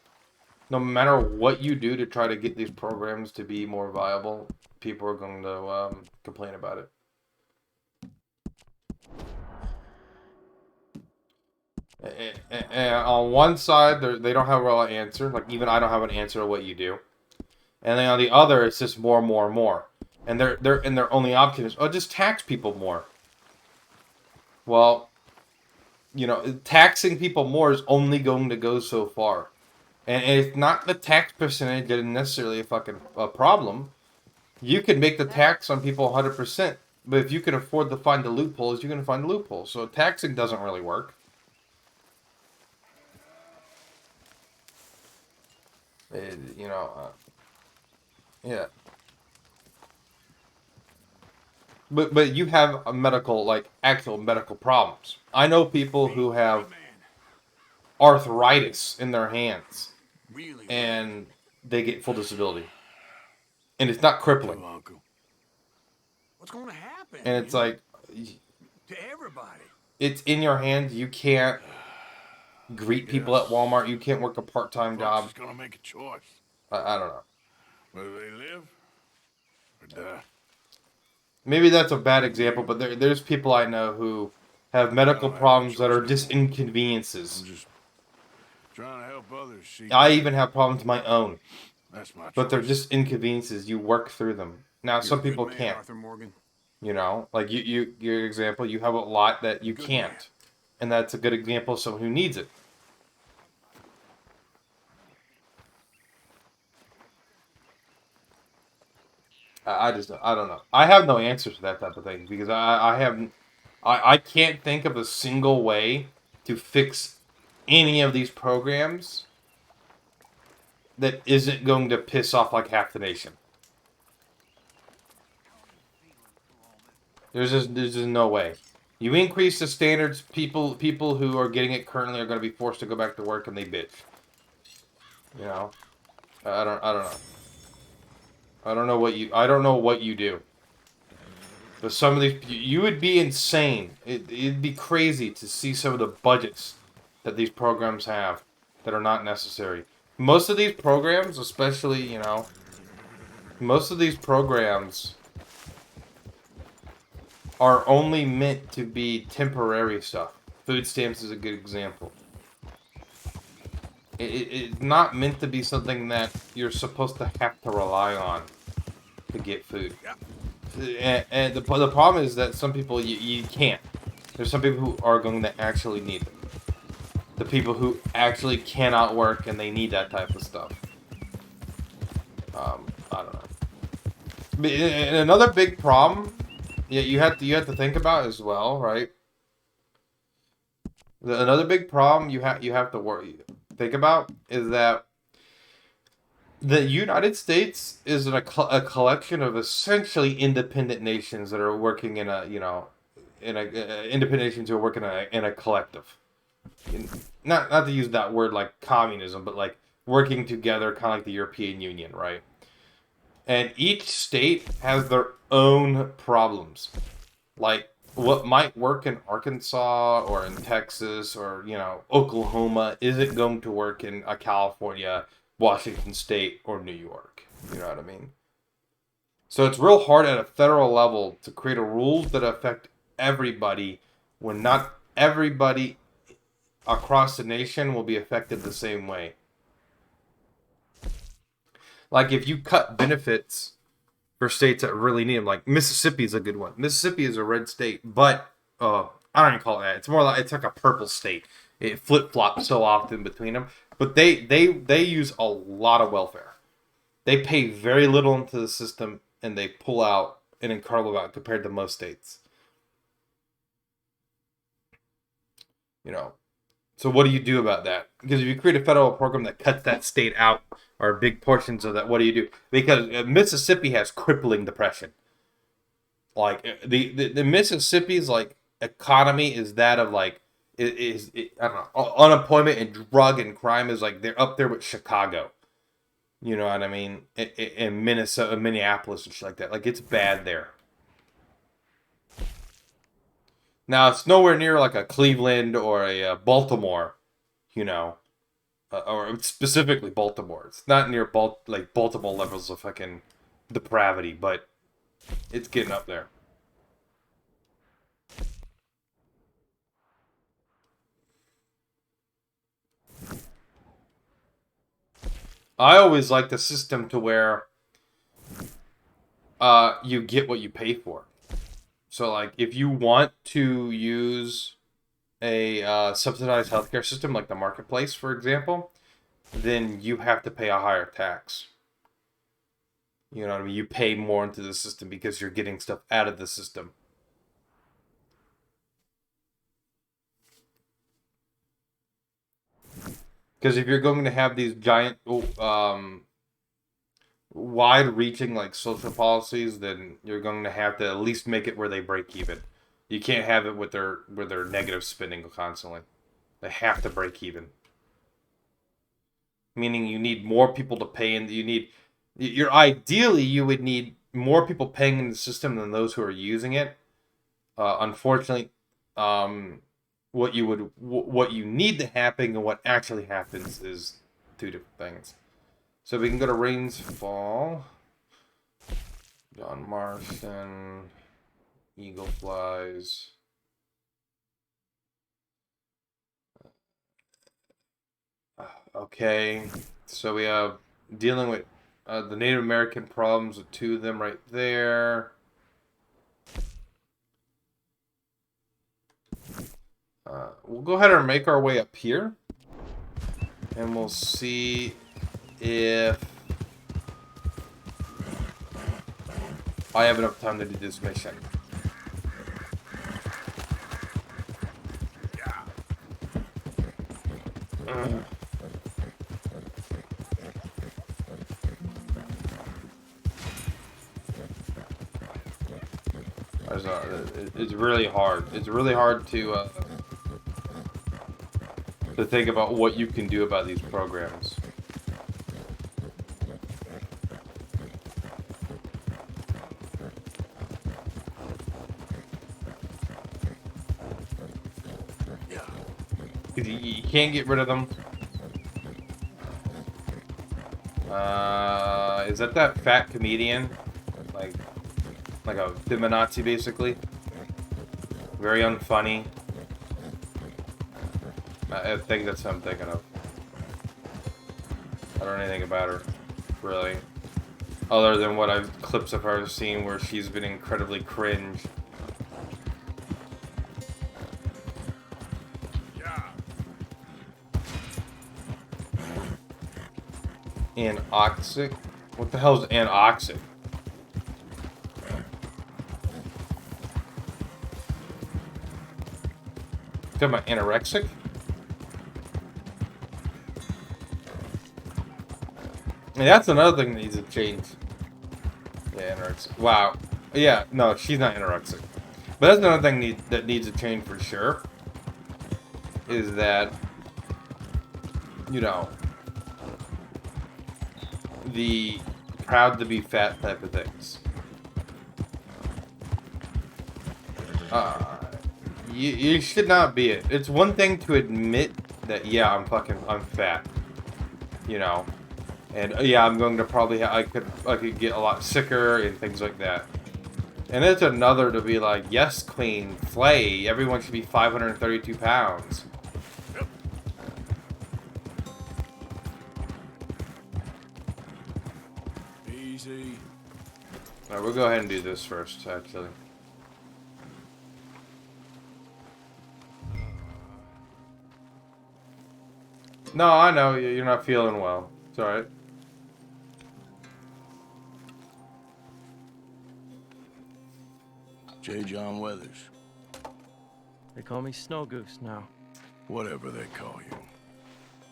No matter what you do to try to get these programs to be more viable, people are going to complain about it. And on one side, they don't have a real answer. Like, even I don't have an answer to what you do. And then on the other, it's just more and more and more. And their only option is, oh, just tax people more. Well, taxing people more is only going to go so far. And it's not the tax percentage that is necessarily a problem. You can make the tax on people 100%, but if you can afford to find the loopholes, you're going to find the loopholes. So taxing doesn't really work. Yeah. But you have actual medical problems. I know people who have arthritis in their hands, and they get full disability, and it's not crippling. What's going to happen? And it's like, to everybody. It's in your hands. You can't greet people at Walmart. You can't work a part-time job. Just gonna make a choice. I don't know. Whether they live or die. Maybe that's a bad example, but there's people I know who have medical problems that are just inconveniences. I'm just trying to help others see. I even have problems of my own. That's my choice. But they're just inconveniences. You work through them. Now, You're some a good people man, can't. Arthur Morgan. Like your example, you have a lot that you can't. And that's a good example of someone who needs it. I don't know. I have no answers to that type of thing because I can't think of a single way to fix any of these programs that isn't going to piss off like half the nation. There's just no way. You increase the standards, people who are getting it currently are going to be forced to go back to work, and they bitch. I don't know. I don't know what you do. But some of these, you would be insane. It'd be crazy to see some of the budgets that these programs have that are not necessary. Most of these programs, especially, most of these programs are only meant to be temporary stuff. Food stamps is a good example. It's not meant to be something that you're supposed to have to rely on to get food. And the problem is that some people, you can't. There's some people who are going to actually need them. The people who actually cannot work and they need that type of stuff. I don't know. And another big problem, you have to think about as well, right? Another big problem you have to think about is that the United States is a collection of essentially independent nations that are working in a independent nations who are working in a collective. Not to use that word like communism, but like working together, kind of like the European Union, right? And each state has their own problems. Like, what might work in Arkansas or in Texas or, Oklahoma isn't going to work in California, Washington State, or New York. You know what I mean? So it's real hard at a federal level to create a rules that affect everybody when not everybody across the nation will be affected the same way. Like, if you cut benefits for states that really need them, like Mississippi is a good one. Mississippi is a red state, but I don't even call it that. It's more like it's like a purple state. It flip flops so often between them, but they use a lot of welfare. They pay very little into the system, and they pull out an incredible amount compared to most states. So what do you do about that? Because if you create a federal program that cuts that state out, or big portions of that, what do you do? Because Mississippi has crippling depression. Like, the Mississippi's like economy is that of like I don't know, unemployment and drug and crime is like they're up there with Chicago. You know what I mean? In Minnesota, Minneapolis and shit like that. Like, it's bad there. Now, it's nowhere near like a Cleveland or a Baltimore, or specifically Baltimore. It's not near Baltimore levels of fucking depravity, but it's getting up there. I always like the system to where you get what you pay for. So, like, if you want to use a subsidized healthcare system, like the marketplace, for example, then you have to pay a higher tax. You know what I mean? You pay more into the system because you're getting stuff out of the system. Because if you're going to have these giant, wide-reaching like social policies, then you're going to have to at least make it where they break even. You can't have it with their negative spending constantly. They have to break even. Meaning you need more people to pay, and ideally you would need more people paying in the system than those who are using it. Unfortunately, what you need to happen and what actually happens is two different things. So we can go to Rainsfall, John Marston, Eagle Flies. Okay, so we have dealing with the Native American problems with two of them right there. We'll go ahead and make our way up here, and we'll see if I have enough time to do this mission. It's really hard. It's really hard to think about what you can do about these programs. You can't get rid of them. Is that fat comedian? Like a feminazi, basically. Very unfunny. I think that's what I'm thinking of. I don't know anything about her, really. Other than clips of her seen where she's been incredibly cringe. Anoxic? What the hell is anoxic? Talking about anorexic? And that's another thing that needs to change. Yeah, anorexic. Wow. Yeah, no, she's not anorexic. But that's another thing that needs to change for sure. Is that, the proud to be fat type of things. You should not be it. It's one thing to admit that, yeah, I'm fat. You know. And yeah, I'm going to probably, I could get a lot sicker and things like that. And it's another to be like, yes, queen, flay, everyone should be 532 pounds. Easy. Alright, we'll go ahead and do this first, actually. No, I know, you're not feeling well. It's alright. J. John Weathers. They call me Snow Goose now. Whatever they call you.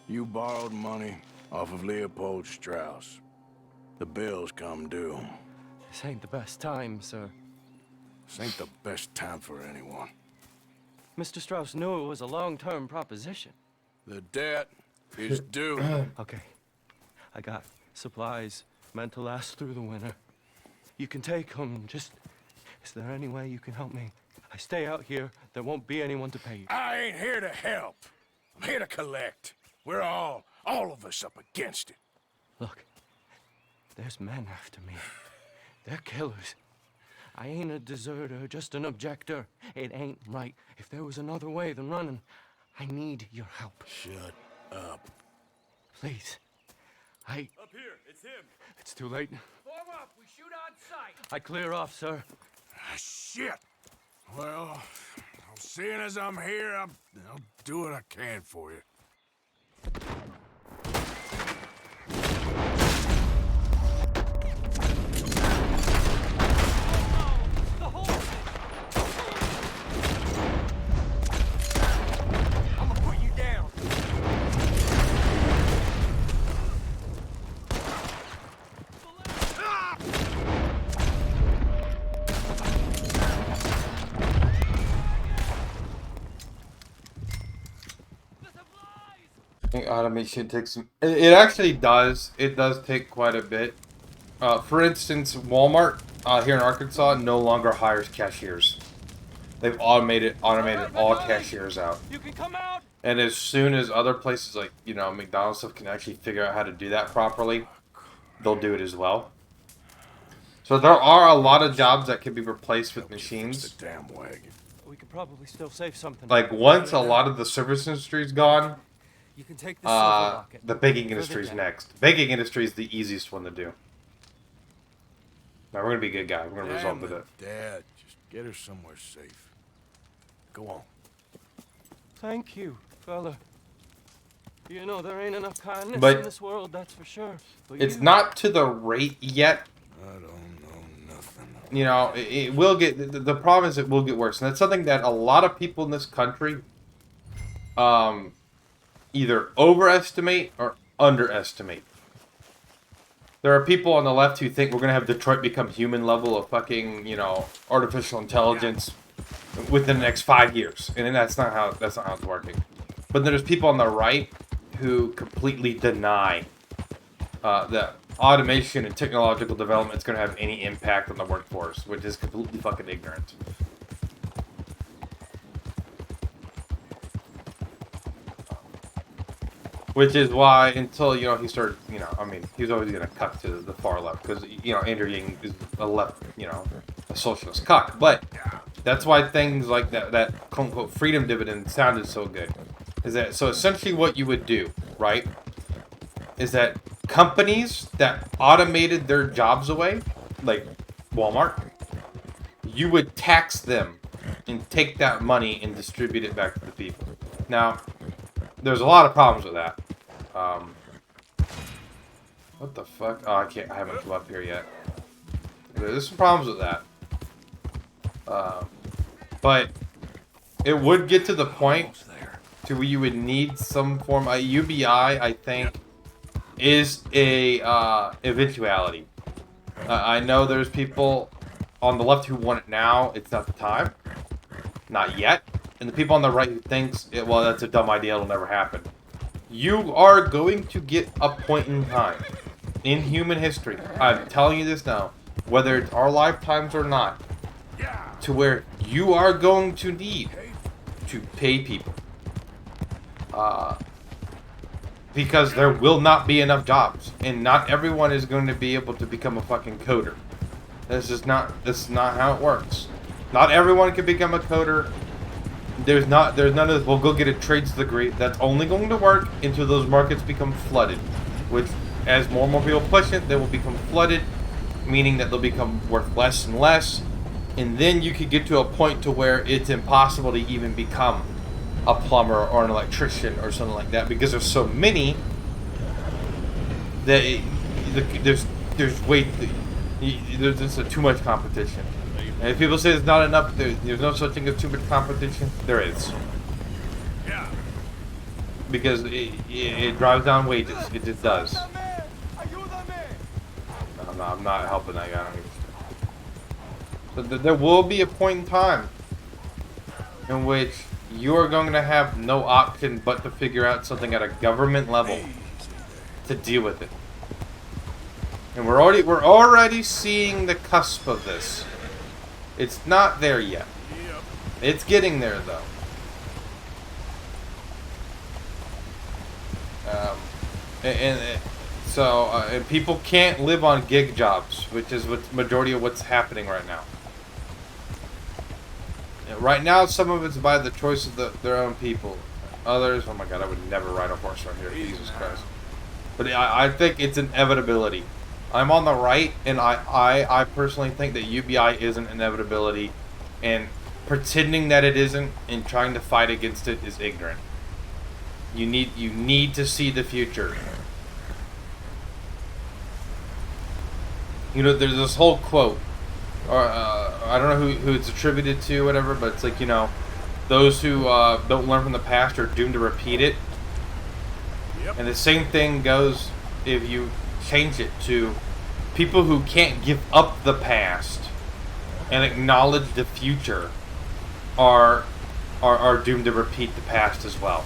You borrowed money off of Leopold Strauss. The bills come due. This ain't the best time, sir. This ain't the best time for anyone. Mr. Strauss knew it was a long-term proposition. The debt is due. Okay. I got supplies meant to last through the winter. You can take them. Just, is there any way you can help me? I stay out here, there won't be anyone to pay you. I ain't here to help. I'm here to collect. We're all of us up against it. Look, there's men after me. They're killers. I ain't a deserter, just an objector. It ain't right. If there was another way than running, I need your help. Shut up. Please. Up here, it's him. It's too late. Form up, we shoot on sight. I clear off, sir. Shit. Well, seeing as I'm here, I'll do what I can for you. I think automation takes some... It actually does. It does take quite a bit. For instance, Walmart here in Arkansas no longer hires cashiers. They've automated all cashiers out. You can come out. And as soon as other places like, you know, McDonald's stuff can actually figure out how to do that properly, they'll do it as well. So there are a lot of jobs that can be replaced with machines. The damn wagon. We could probably still save something. Like once a lot of the service industry is gone, you can take the silver locket. the baking industry is next. Baking industry is the easiest one to do. Now we're gonna be good guys. We're gonna resolve with it. Dad, just get her somewhere safe. Go on. Thank you, fella. You know there ain't enough kindness But in this world, that's for sure. But it's you... not to the rate yet. I don't know nothing. You know, it will get... The problem is it will get worse. And that's something that a lot of people in this country either overestimate or underestimate. There are people on the left who think we're going to have Detroit become human level of fucking, you know, artificial intelligence within the next 5 years. And that's not how it's working. But there's people on the right who completely deny that automation and technological development is going to have any impact on the workforce, which is completely fucking ignorant. Which is why, until, you know, he started, you know, I mean, he was always going to cut to the far left, because, you know, Andrew Yang is a left, you know, a socialist cuck. But that's why things like that quote-unquote freedom dividend sounded so good. Is that, so essentially what you would do, right, is that companies that automated their jobs away, like Walmart, you would tax them and take that money and distribute it back to the people. Now, there's a lot of problems with that. What the fuck? Oh, I haven't come up here yet. There's some problems with that. But it would get to the point to where you would need some form of UBI, I think, is a eventuality. I know there's people on the left who want it now. It's not the time. Not yet. And the people on the right who thinks, well, that's a dumb idea, it'll never happen. You are going to get a point in time in human history, I'm telling you this now, whether it's our lifetimes or not, to where you are going to need to pay people. Because there will not be enough jobs, and not everyone is going to be able to become a fucking coder. This is not how it works. Not everyone can become a coder. There's none of this, well, go get a trades degree. That's only going to work until those markets become flooded. Which, as more and more people push it, they will become flooded, meaning that they'll become worth less and less. And then you could get to a point to where it's impossible to even become a plumber or an electrician or something like that, because there's so many that there's just too much competition. And if people say there's not enough, there's no such thing as too much competition. There is. Because it drives down wages. It just does. I'm not helping that guy. So there will be a point in time in which you are going to have no option but to figure out something at a government level to deal with it. And we're already seeing the cusp of this. It's not there yet. It's getting there though. And people can't live on gig jobs, which is what majority of what's happening right now. Right now, some of it's by the choice of their own people. Others, oh my god, I would never ride a horse right here. Jesus Christ. But I think it's an inevitability. I'm on the right, and I personally think that UBI is an inevitability, and pretending that it isn't and trying to fight against it is ignorant. You need to see the future. You know, there's this whole quote, or I don't know who it's attributed to, whatever, but it's like, you know, those who don't learn from the past are doomed to repeat it. Yep. And the same thing goes if you change it to people who can't give up the past and acknowledge the future are doomed to repeat the past as well.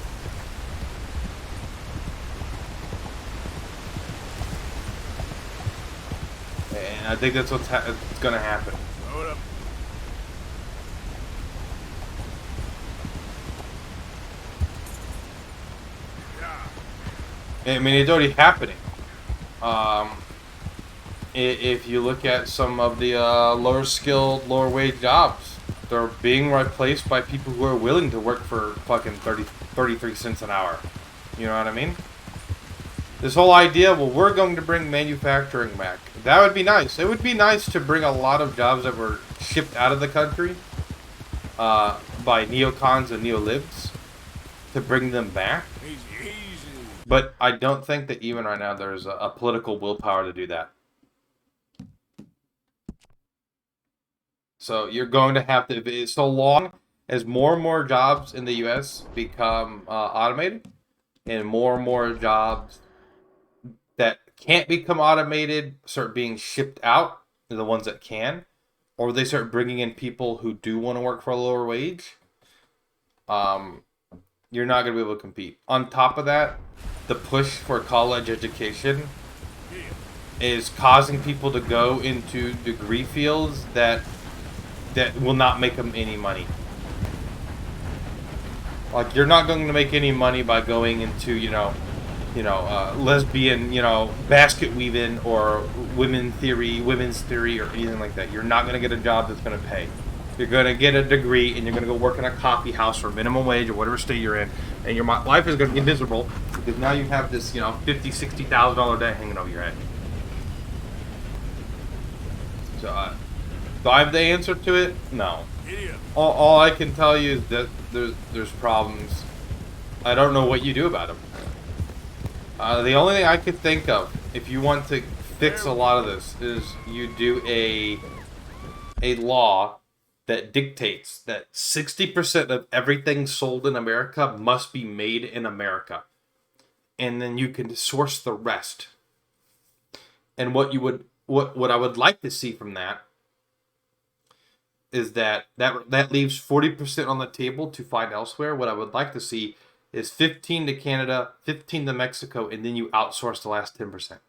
And I think that's what's going to happen. Hold up. I mean, it's already happening. If you look at some of the lower skilled, lower wage jobs, they're being replaced by people who are willing to work for fucking 33 cents an hour. You know what I mean? This whole idea, well, we're going to bring manufacturing back. That would be nice. It would be nice to bring a lot of jobs that were shipped out of the country by neocons and neolibs to bring them back. But I don't think that even right now there's a political willpower to do that. So you're going to have to, so long as more and more jobs in the U.S. become automated, and more jobs that can't become automated start being shipped out, the ones that can, or they start bringing in people who do want to work for a lower wage, you're not going to be able to compete. On top of that, the push for college education is causing people to go into degree fields that will not make them any money. Like, you're not going to make any money by going into, lesbian, basket weaving or women's theory or anything like that. You're not going to get a job that's going to pay. You're going to get a degree and you're going to go work in a coffee house for minimum wage or whatever state you're in, and your life is going to be miserable because now you have this, $50,000, $60,000 debt hanging over your head. So, do I have the answer to it? No. All I can tell you is that there's problems. I don't know what you do about them. The only thing I could think of, if you want to fix a lot of this, is you do a law that dictates that 60% of everything sold in America must be made in America. And then you can source the rest. And what I would like to see from that is that leaves 40% on the table to find elsewhere. What I would like to see is 15 to Canada, 15 to Mexico, and then you outsource the last 10%.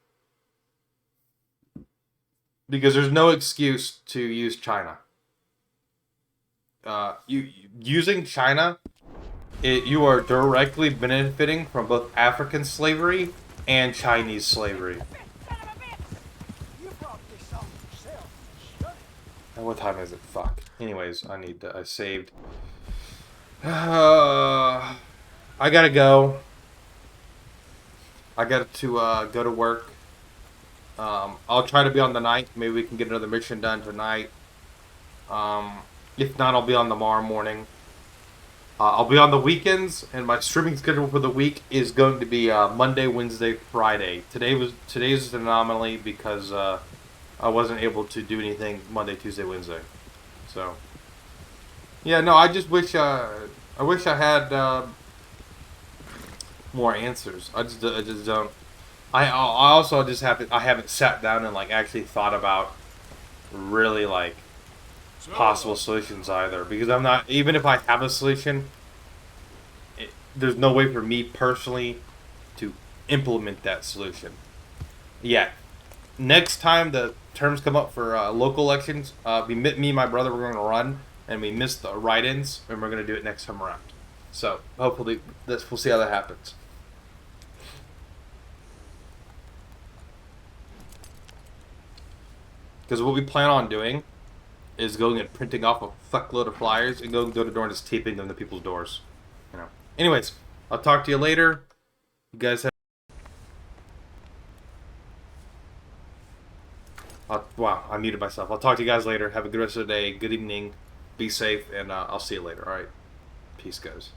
Because there's no excuse to use China. Using China, you are directly benefiting from both African slavery and Chinese slavery. What time is it? Fuck. Anyways, I saved. I gotta go. I got to go to work. I'll try to be on the night. Maybe we can get another mission done tonight. If not, I'll be on tomorrow morning. I'll be on the weekends, and my streaming schedule for the week is going to be Monday, Wednesday, Friday. Today's an anomaly because I wasn't able to do anything Monday, Tuesday, Wednesday. So yeah, no, I just wish I had more answers. I just don't. I also just haven't sat down and like actually thought about really like possible solutions either, because I'm not, even if I have a solution, there's no way for me personally to implement that solution yet. Next time the terms come up for local elections, me and my brother, we're going to run, and we missed the write-ins, and we're going to do it next time around. So hopefully we'll see how that happens. Because what we plan on doing is going and printing off a fuckload of flyers and going door to door and just taping them to people's doors. You know. Anyways, I'll talk to you later. You guys have. Wow, I muted myself. I'll talk to you guys later. Have a good rest of the day. Good evening. Be safe, and I'll see you later. All right. Peace, guys.